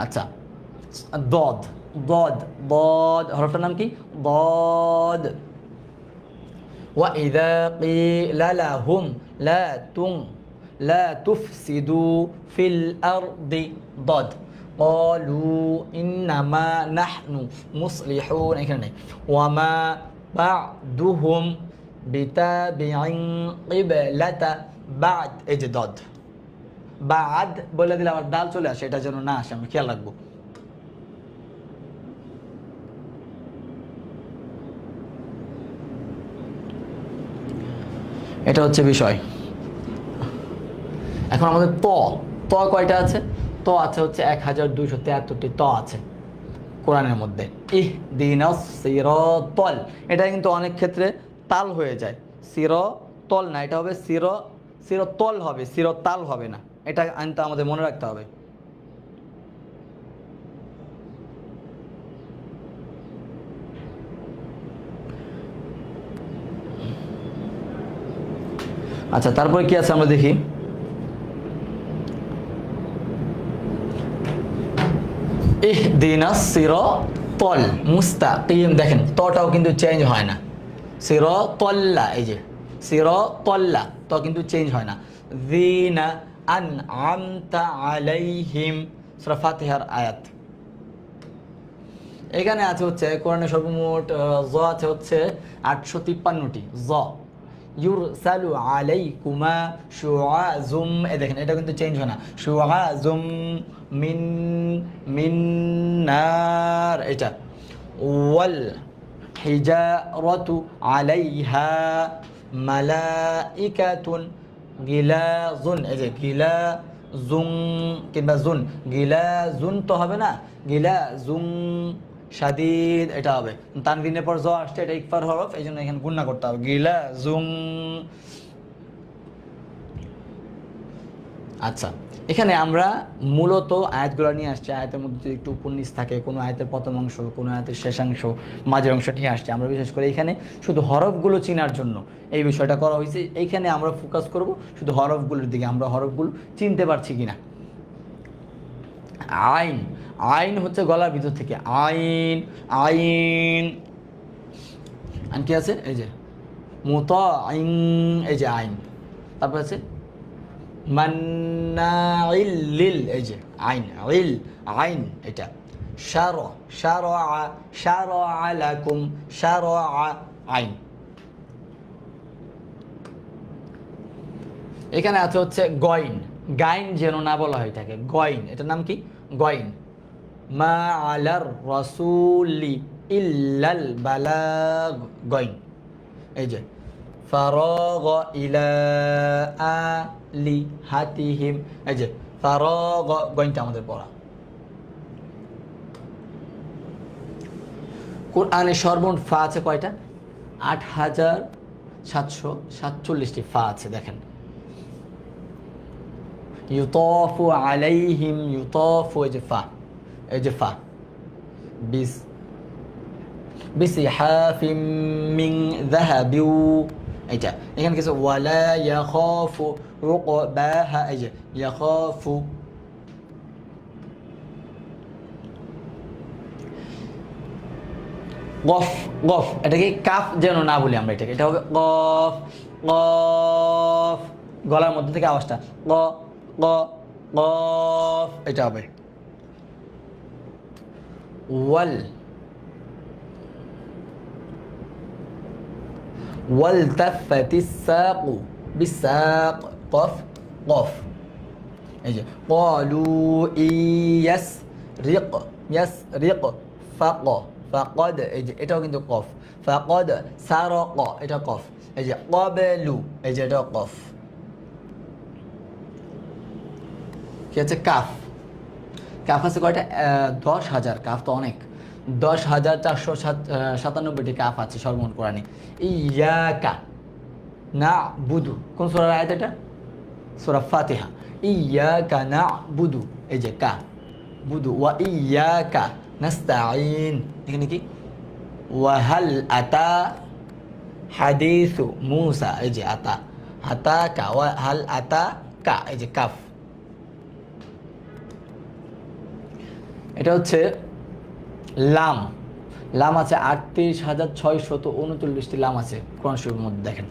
আচ্ছা, দদ, দদ, দদ হরফটার নাম কি? দদ। وإذا قيل لهم لا تفسدوا في الأرض ضد قالوا إنما نحن مصلحون এখানে وما بعدهم بتابع قبلة بعد, এই যে দদ, বাদ বলে দিলে আমার ডাল চলে আসে, এটা যেন না আসে, আমি খেয়াল রাখবো। এটা হচ্ছে বিষয়। এখন আমাদের ত, ত কয়টা আছে? ত আছে হচ্ছে 1273টি ত আছে কোরআনের মধ্যে। ইহদিনাস সিরাতাল, এটা কিন্তু অনেক ক্ষেত্রে তাল হয়ে যায়, সিরাতাল না, এটা হবে সিরাতাল হবে, সিরাতাল হবে না, এটা আনতে আমাদের মনে রাখতে হবে। আচ্ছা, তারপরে কি আছে আমরা দেখি। ইহদিনাস সিরাতাল মুস্তাকিম, দেখেন তটাও কিন্তু চেঞ্জ হয় না। সিরাতাল্লা, এই যে সিরাতাল্লা, তো কিন্তু চেঞ্জ হয় না। যিনা আনআমতা আলাইহিম, সূরা ফাতিহার আয়াত। এখানে আছে হচ্ছে কোরআনের সর্বমোট জ আছে হচ্ছে 853টি জ। ইউরসালু আলাইকুমা শুআজুম, এই দেখেন এটা কিন্তু চেঞ্জ হয় না। শুআজুম মিন মিন নার, এটা। ওয়াল হিজারাতু আলাইহা মালাইকাতুন গিলাজুন, এই যে গিলাজুন কিংবা জুন, গিলাজুন তো হবে না, গিলাজুন শাদীদ এটা হবে। তানবিনের পর জ আসছে, এটা ইকফার হরফ, এই জন্য এখানে গুণনা করতে হবে, গিলাজুন। আচ্ছা, এখানে আমরা মূলত আয়াতগুলো নিয়ে আসছি। আয়াতের মধ্যে যদি একটু উপন্যাস থাকে, কোনো আয়াতের প্রথম অংশ, কোনো আয়াতের শেষাংশ, মাঝের অংশ নিয়ে আসছে। আমরা বিশেষ করে এখানে শুধু হরফগুলো চেনার জন্য এই বিষয়টা করা হয়েছে। এইখানে আমরা ফোকাস করব শুধু হরফগুলোর দিকে, আমরা হরফগুলো চিনতে পারছি কিনা। আইন, আইন হচ্ছে গলার ভিতর থেকে আইন, আইন। আইন কি আছে, এই যে মুতাইন, এই যে আইন। তারপর আছে মান্নাইল লিল, এই যে আইন, ইল আইন, এটা। শারা, শারা, শারা লাকুম, শারা আইন। এখানে আছে হচ্ছে গইন, গাইন যেন না বলা হয় থাকে, গইন, এটার নাম কি, গইন। মা আলার রাসূলি ইল্লাল বালাগ, গইন। এই যে ফারাগ ইলা আলিহাতিহিম, এই যে ফারাগ, গইনটা আমাদের পড়া। কোরআনে সর্বমোট ফা আছে কয়টা? 8747টি ফা আছে, দেখেন। ইউতাফু আলাইহিম, ইউতাফু, এই যে ফা, এই যে ফা। বিসিহাফিম মিন যাহাবিউ, এটা। এখানে কিছু ওয়ালা ইয়াখাফু উকবাহা, এই যে ইয়াখাফু। গফ, গফ, এটাকে কাফ যেন না বলি আমরা, এটাকে, এটা হবে গফ, গফ, গলার মধ্যে থেকে আওয়াজটা গ গ গফ, এটা হবে। ওয়াল, ওয়ালতাফাতিস সাকু বিসাক, কফ, কফ। এই যে ক্বালু ইয়াসরিক, ইয়াসরিক ফাক, ফাকাদ, এই যে এটাও কিন্তু কফ। ফাকাদ সারাক, এটা কফ। এই যে ক্বাবলু, এই যে এটাও কফ। কি আছে, কাফ। কাফ আছে কয়টা? 10,000। কাফ তো অনেক, 10,497টি কাফ আছে সর্বমোট কোরআনে। ইয়াকা না'বুদু, কোন সূরার আয়াত এটা? সূরা ফাতিহা। ইয়াকা না'বুদু, এই যে কা, বুদু। ওয়া ইয়াকা নাস্তাঈন, এখানে কি? ওয়া হাল আতা হাদিসু মূসা, এই যে আতা, আতাকা, ওয়া হাল আতাকা, এই যে কাফ। এটা হচ্ছে লাম। লাম আছে 38,639টি লাম আছে কোরআন শরীফের মধ্যে, দেখেন।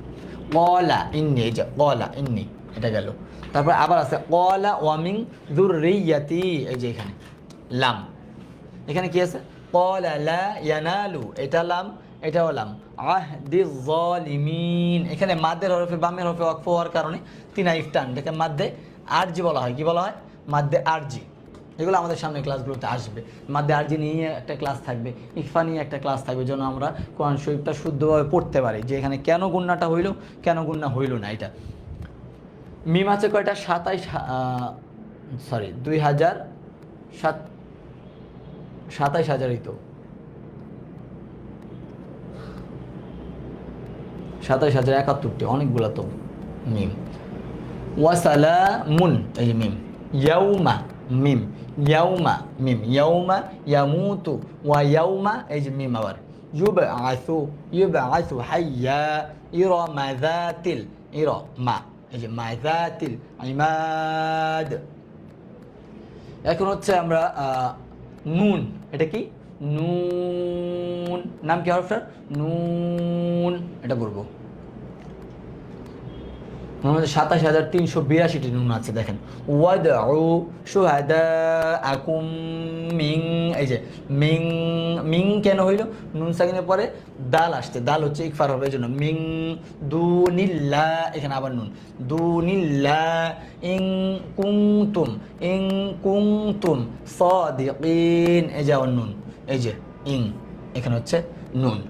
ক্বালা ইন্নী, এই যে ক্বালা ইন্নী, এটা গেল। তারপর আবার আছে ক্বালা ওয়া মিন যুররিয়াতি, এই যে এখানে লাম। এখানে কি আছে? ক্বালা লা ইয়ানালু, এটা লাম, এটাও লাম। আহদিয যালিমিন, এখানে মাদ্দের হরফে, বামের হরফে ওয়াকফ হওয়ার কারণে 3 আলিফ টান, এটাকে মাদ্দে আরজি বলা হয়। কি বলা হয়? মাদ্দে আরজি। এগুলো আমাদের সামনে ক্লাসগুলোতে আসবে। মাদ্দে আরজি নিয়ে একটা ক্লাস থাকবে, ইকফা নিয়ে একটা ক্লাস থাকবে, যেন আমরা কোরআন শরীফটা শুদ্ধভাবে পড়তে পারি, যে এখানে কেন গুণনাটা হইল, কেন গুণনা হইল না। এটা মিম আছে কয়টা? 27,000ই তো, 27,071টি, অনেকগুলো তো মিম। ওয়াসালামুন, এই যে মিম। ইয়াউমা, মিম। ইয়াউমা, মিম। ইয়াউমা ইয়ামুতু, ওয়া ইয়াউমা, এই যে মিম আবার। ইউবআসু, ইউবআসু হাইয়া। ইরমা যাতিল, ইরমা, এই যে মাযাতিল ইমাদ। এখন হচ্ছে আমরা নুন, এটা কি নুন, নাম কি হরফটার নুন, এটা বলবো। 27,382টি নুন আছে দেখেন। ওয়াদউ শুহাদাআকুম মিন, এই যে মিন, মিন কেন হইল? নুন সাকিনের পরে দাল আসছে, দাল হচ্ছে ইকফার হবে, এই জন্য মিন দুনিল্লাহ, এখানে আবার নুন দুনিল্লাহ, ইন কুনতুম সাদিকিন, এই যে আবার নুন, এই যে ইন, এখানে হচ্ছে নুন।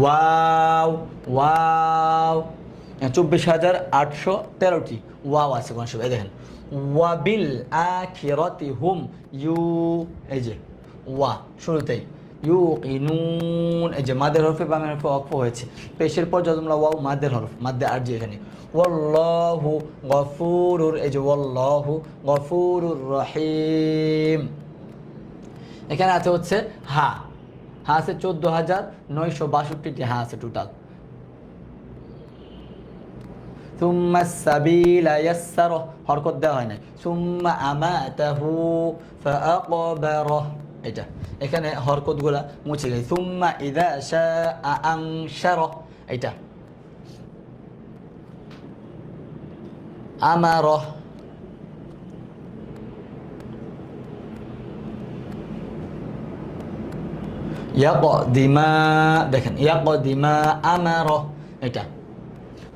ওয়াও ওয়াও 24,813টি ওয়াও আছে কোন সময়, দেখেন ওয়াবিল আখিরাতি হুম ইউ, এই যে ওয়া শুরুতেই ইউকিনুন, এই যে মাদের হরফে বামের হরফে ওয়াকফ হয়েছে, পেশের পর যখন আমরা ওয়াও মাদের হরফ, মাদ্দে আরজি এখানে। ওয়াল্লাহু গফুরুর, এই যে ওয়াল্লাহু গফুরুর রহিম। এখানে আছে হচ্ছে হা, হা আছে 14,962টি হা আছে টোটাল। সুম্মা সাবিলা ইয়াসসারা, হরকত দেওয়া হয় না, সুম্মা আমাতাহু ফাআকবারাহ, এটা এখানে হরকতগুলা মুছে গেছে। সুম্মা ইযা শাআ আনশারা, এটা আমারাহ, ইয়াকদিমা, দেখেন ইয়াকদিমা আমারাহ, এটা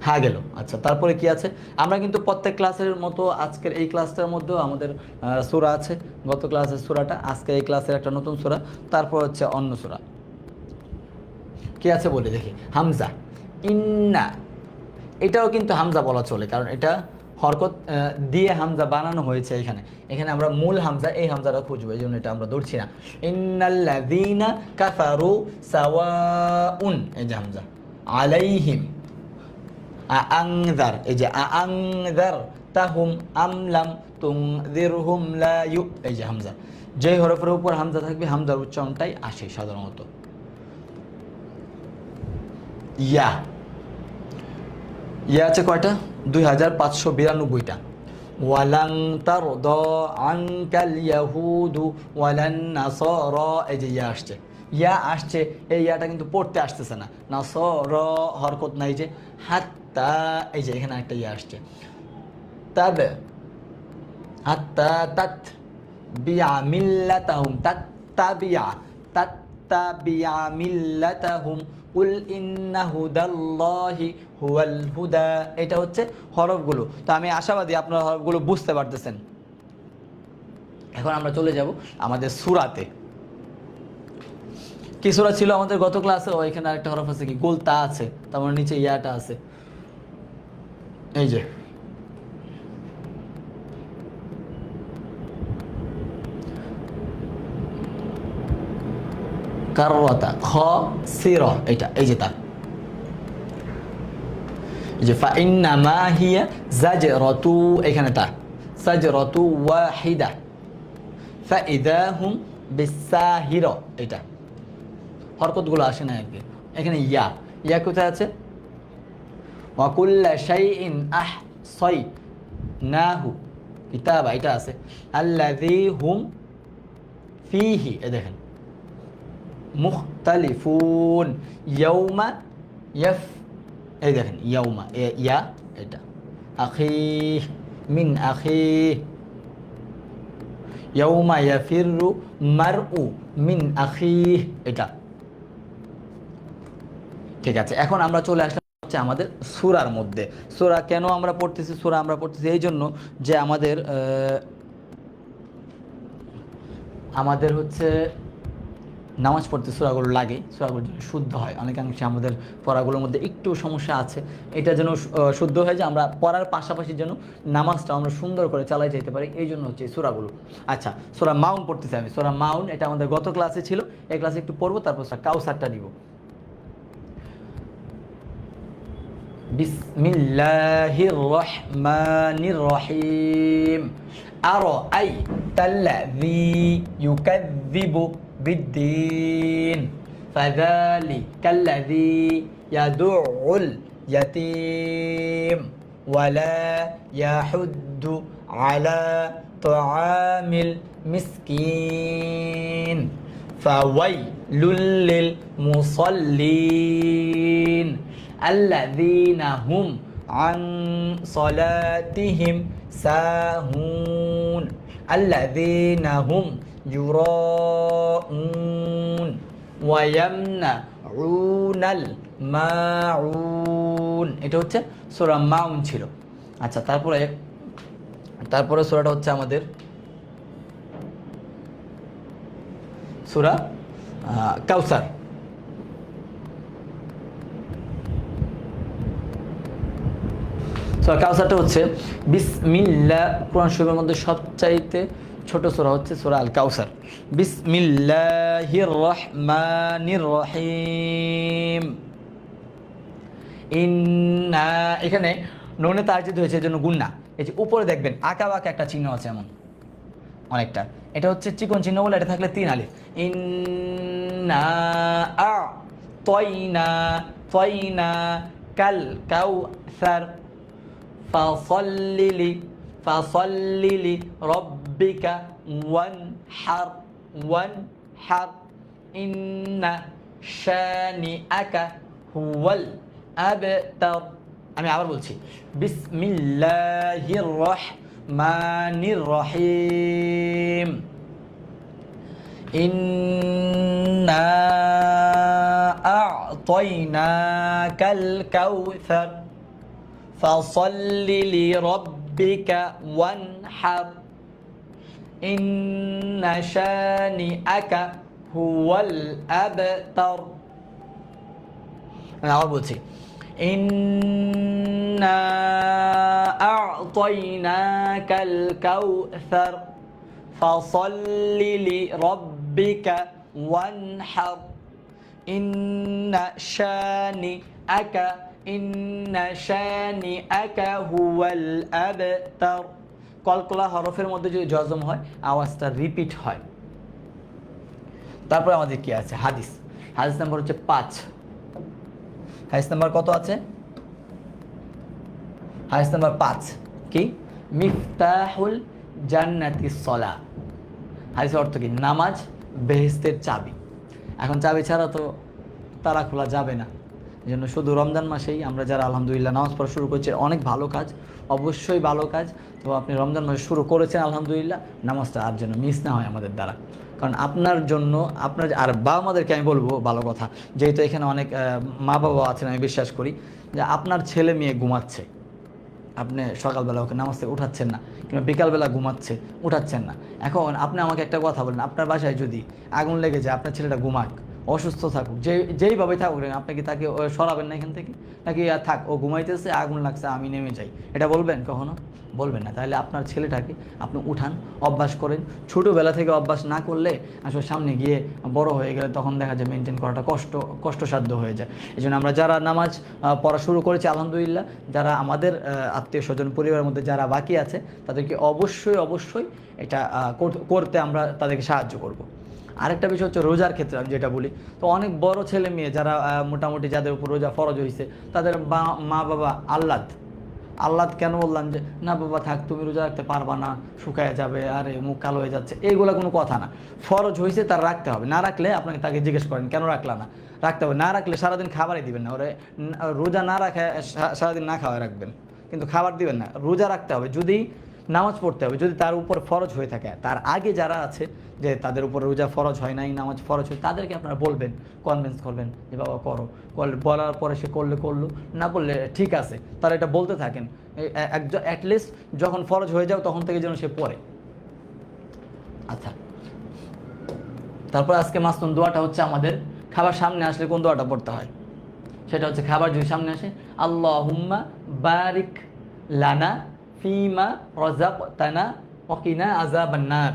হ্যাঁ গেল। আচ্ছা, তারপরে কি আছে? আমরা কিন্তু প্রত্যেক ক্লাসের মতো আজকের এই ক্লাসটার মধ্যেও আমাদের সূরা আছে, গত ক্লাসের সূরাটা, আজকে এই ক্লাসের একটা নতুন সূরা, তারপর হচ্ছে অন্য সূরা। কি আছে বলে দেখি। হামজা, ইন্না, এটাও কিন্তু হামজা বলা চলে, কারণ এটা হরকত দিয়ে হামজা বানানো হয়েছে। এখানে এখানে আমরা মূল হামজা, এই হামজাটা খুঁজবো, এই জন্য এটা আমরা ধরছি না। ইন্নাল্লাযীনা কাফারু সাওয়াউন, এই যে হামজা, আলাইহিম আআনযার, এই যে আআনযার তাহুম আমলাম তুনযিরহুম লা ইউ, এই যে হামজা, যে হরফের উপর হামজা থাকবে হামজার উচ্চারণটাই আসে সাধারণত। ইয়া, ইয়া আছে কয়টা? 2,592টা। ওয়ালান তারদা আনকাল ইয়াহুদু ওয়ালান নাসারা, এই যে ইয়া আসছে, ইয়া আসছে, এই ইয়াটা কিন্তু পড়তে আসতেছে না, নাসারা হরকত নাই, যে হাত্তা, এই যে এখানে একটা ইয়া আসছে, তাব হাত্তা তাত বিয়া মিল্লাতাহুম, তাত্তাবিয়া মিল্লাতাহুম কুল ইন্না হুদাল্লাহি হুয়াল হুদা। এটা হচ্ছে হরফগুলো। তো আমি আশাবাদী আপনারা হরফগুলো বুঝতে পারতেছেন। এখন আমরা চলে যাব আমাদের সূরাতে। কি সূরা ছিল আমাদের গত ক্লাসে? ও এখানে আরেকটা হরফ আছে, কি গোল তা আছে, তার মানে নিচে ইয়াটা আছে, এই যে কাররাতা, খ সির, এটা এই যে তা, এই যে ফাইন্নামা হিয়া জাজরাতু, এখানে তা সাজরাতু ওয়াহিদা, ফাইদা হুম বিসাহির, এটা হরকতগুলো আসে না আর কি। এখানে ইয়া, ইয়া কোথায় আছে? ওয়াকুল্লা শাইইন আহসাইনাহু কিতাবা, এটা আছে। আল্লাযী হুম ফীহি, এ দেখেন মুখতালিফুন, ইয়াউমা ইয়াফ, এই দেখেন ইয়াউমা, ইয়া এটা, আখি মিন আখি, ইয়াউমা ইয়াফিরু মারউ মিন আখি, এটা ঠিক আছে। এখন আমরা চলে আসলাম হচ্ছে আমাদের সূরার মধ্যে। সূরা কেন আমরা পড়তেছি? সূরা আমরা পড়তেছি এই জন্য যে আমাদের হচ্ছে নামাজ পড়তে সূরাগুলো লাগে, সূরাগুলো যেন শুদ্ধ হয়। অনেকাংশে আমাদের পড়াগুলোর মধ্যে একটু সমস্যা আছে, এটা যেন শুদ্ধ হয়ে যায়, আমরা পড়ার পাশাপাশি যেন নামাজটা আমরা সুন্দর করে চালাই যেতে পারি, এই জন্য হচ্ছে এই সূরাগুলো। আচ্ছা, সূরা মাউন পড়তেছি আমি, সূরা মাউন, এটা আমাদের গত ক্লাসে ছিল, এই ক্লাসে একটু পড়বো, তারপর সূরা কাউসারটা নিব। বিসমিল্লাহির রহমানির রহিম। আরাআইতাল্লাযী ইউকাযযিবু বিদ্দীন ফাযালিকাল্লাযী ইয়াদুউল ইয়াতীম ওয়ালা ইয়াহুদ্দু আলা তুআমিল মিসকিন ফাওয়াইলুল লিল মুসাল্লিন আল্লাযীনা হুম আন সালাতিহিম সাহুন আল্লাযীনা হুম ইউরাউন ওয়া ইয়ামনাউনাল মাউন। এটা হচ্ছে সূরা মাউন ছিল। আচ্ছা, তারপরে সূরাটা হচ্ছে আমাদের সূরা কাউসার। সূরা কাউসারটা হচ্ছে বিসমিল্লাহ, কোরআন শরীফের মধ্যে সবচাইতে ছোট সূরা হচ্ছে সূরা আল কাউসার। বিসমিল্লাহির রহমানির রহিম। ইন্না, এখানে নুনে তারজিদ হয়েছে এজন্য গুন্না। এই যে উপরে দেখবেন আঁকা বাঁকা একটা চিহ্ন আছে এমন অনেকটা, এটা হচ্ছে চিকন চিহ্ন বলে, এটা থাকলে তিন আলিফ। ইন্না আ তয়না তয়না কাল কাউসার ফাসাল্লি ফাসাল্লি রব্বিকা ওয়ানহার ওয়ানহার ইন্না শানিআকা হুয়াল আবতার। আমি আবার বলছি, বিসমিল্লাহির রহমানির রহিম। ইন্না আ'তাইনাকাল কাউসার ফাসাল্লি লিরাব্বিকা ওয়ানহার ইন্না শানিআকা হুয়াল আবতার। আমি আবার বলছি, ইন্না আ'তাইনাকাল কাউসার ফাসাল্লি লিরাব্বিকা ওয়ানহার ইন্না শানিআকা হুয়াল আবতার। কলকলা হরফের মধ্যে যদি জজম হয় আওয়াজটা রিপিট হয়। তারপরে আমাদের কি আছে? হাদিস। হাদিস নাম্বার হচ্ছে 5। হাদিস নাম্বার কত আছে? হাদিস নাম্বার 5 কি? মিফতাহুল জান্নাতিস সালাহ। হাদিসের অর্থ কি? নামাজ বেহেশতের চাবি। এখন চাবি ছাড়া তো তালা খোলা যাবে না, এই জন্য শুধু রমজান মাসেই আমরা যারা আলহামদুলিল্লাহ নামাজ পড়া শুরু করছি, অনেক ভালো কাজ, অবশ্যই ভালো কাজ। তো আপনি রমজান মাসে শুরু করেছেন আলহামদুলিল্লাহ, নামাজটা আর যেন মিস না হয় আমাদের দ্বারা। কারণ আপনার জন্য আপনার আর বাবা মাদেরকে আমি বলবো ভালো কথা, যেহেতু এখানে অনেক মা বাবা আছেন, আমি বিশ্বাস করি যে আপনার ছেলে মেয়ে ঘুমাচ্ছে, আপনি সকালবেলা ওকে নামাজ থেকে উঠাচ্ছেন না, কিংবা বিকালবেলা ঘুমাচ্ছে উঠাচ্ছেন না। এখন আপনি আমাকে একটা কথা বলেন, আপনার বাসায় যদি আগুন লেগে যায়, আপনার ছেলেটা ঘুমাক, অসুস্থ থাকুক, যেইভাবে থাকুক, আপনি কি তাকে সরাবেন না এখান থেকে? নাকি থাক, ও ঘুমাইতেছে, আগুন লাগছে, আমি নেমে যাই, এটা বলবেন? কখনো বলবেন না। তাহলে আপনার ছেলেটাকে আপনি উঠান, অভ্যাস করেন। ছোটোবেলা থেকে অভ্যাস না করলে আসলে সামনে গিয়ে বড় হয়ে গেলে তখন দেখা যায় মেনটেন করাটা কষ্টসাধ্য হয়ে যায়। এই জন্য আমরা যারা নামাজ পড়া শুরু করেছি আলহামদুলিল্লাহ, যারা আমাদের আত্মীয় স্বজন পরিবারের মধ্যে যারা বাকি আছে, তাদেরকে অবশ্যই এটা করতে আমরা তাদেরকে সাহায্য করব। আরেকটা বিষয় হচ্ছে রোজার ক্ষেত্রে আমি যেটা বলি, তো অনেক বড় ছেলে মেয়ে যারা মোটামুটি যাদের উপর রোজা ফরজ হয়েছে, তাদের মা বাবা আল্লাহ কেন বললাম যে না বাবা থাক, তুমি রোজা রাখতে পারবা না, শুকায় যাবে, আরে মুখ কালো হয়ে যাচ্ছে, এইগুলো কোনো কথা না। ফরজ হয়েছে তার রাখতে হবে, না রাখলে আপনাকে তাকে জিজ্ঞেস করেন কেন রাখলা না, রাখতে হবে। না রাখলে সারাদিন খাবারই দিবেন না, ওরে রোজা না রাখে সারাদিন না খাওয়া রাখবেন, কিন্তু খাবার দিবেন না। রোজা রাখতে হবে, যদি নামাজ পড়তে হবে, যদি তার উপর ফরজ হয়ে থাকে। তার আগে যারা আছে যে তাদের উপর রোজা ফরজ হয় নাই, নামাজ ফরজ হয়, তাদেরকে আপনারা বলবেন, কনভিন্স করবেন যে বাবা করো। বলার পরে সে করলে না বললে ঠিক আছে, তারা এটা বলতে থাকেন, অ্যাটলিস্ট যখন ফরজ হয়ে যাও তখন থেকে যেন সে পড়ে। আচ্ছা, তারপর আজকে মাসনুন দোয়াটা হচ্ছে আমাদের খাবার সামনে আসলে কোন দোয়াটা পড়তে হয়, সেটা হচ্ছে খাবার যদি সামনে আসে, আল্লাহুম্মা বারিক লানা ফিমা রাযাকতানা ওয়া কিনা আযাবান নার।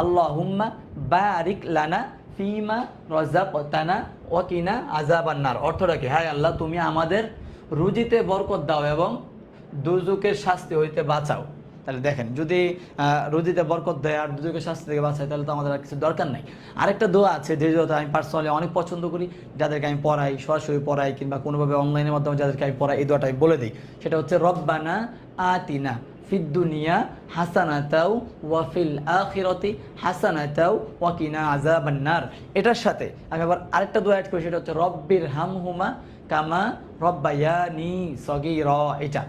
আল্লাহুম্মা বারিক লানা ফিমা রাযাকতানা ওয়া কিনা আযাবান নার। অর্থটা কি? হায় আল্লাহ, তুমি আমাদের রুজিতে বরকত দাও এবং দুজকের শাস্তি হইতে বাঁচাও। তাহলে দেখেন যদি রুজিতে বরকত দেয় আর দুজনকে শাস্তি থেকে বাঁচায় তাহলে তো আমাদের আর কিছু দরকার নাই। আরেকটা দোয়া আছে যে দোয়াটা আমি পার্সোনালি অনেক পছন্দ করি, যাদেরকে আমি পড়াই, সরাসরি পড়াই কিংবা কোনোভাবে অনলাইনের মাধ্যমে যাদেরকে আমি পড়াই, এই দোয়াটা আমি বলে দিই। সেটা হচ্ছে রব্বানা আতিনা ফিদ দুনিয়া হাসানাতাও ওয়া ফিল আখিরাতি হাসানাতাও ওয়া কিনা আযাবান নার। এটার সাথে আমি আবার আরেকটা দোয়া অ্যাড করি, সেটা হচ্ছে রব্বির হামহুমা কামা রব্বায়ানি সগীরা। এটা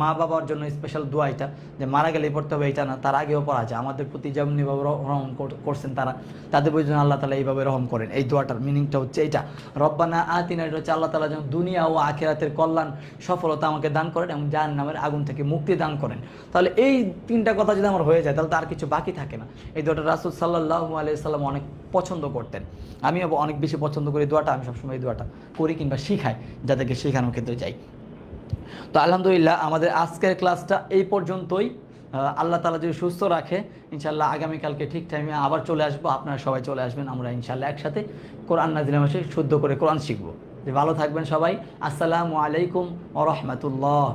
মা বাবার জন্য স্পেশাল দোয়া, এটা যে মারা গেলে পড়তে হবে এটা না, তার আগেও পড়া যায়। আমাদের প্রতি যেমনিভাবে রহম করছেন তারা, তাদের প্রতি আল্লাহ তালা এইভাবে রহম করেন। এই দোয়াটার মিনিংটা হচ্ছে এইটা, রব্বানা আতিনা, এটা হচ্ছে আল্লাহ তালা যেন দুনিয়া ও আখিরাতের কল্যাণ সফলতা আমাকে দান করেন এবং জাহান্নামের আগুন থেকে মুক্তি দান করেন। তাহলে এই তিনটা কথা যদি আমার হয়ে যায় তাহলে তো আর কিছু বাকি থাকে না। এই দোয়াটা রাসূল সাল্লাল্লাহু আলাইহি সাল্লাম অনেক পছন্দ করতেন, আমিও অনেক বেশি পছন্দ করি দোয়াটা। আমি সবসময় এই দোয়াটা করি কিংবা শিখাই, যাদেরকে শেখানোর ক্ষেত্রে যাই। তো আলহামদুলিল্লাহ আমাদের আজকের ক্লাসটা এই পর্যন্তই। আল্লাহ তাআলা যদি সুস্থ রাখে ইনশাআল্লাহ আগামীকালকে ঠিক টাইমে আবার চলে আসবো, আপনারা সবাই চলে আসবেন, আমরা ইনশাআল্লাহ একসাথে কোরআন নাজিলের মাসে শুদ্ধ করে কোরআন শিখবো। যে ভালো থাকবেন সবাই। আসসালামু আলাইকুম ওয়া রাহমাতুল্লাহ।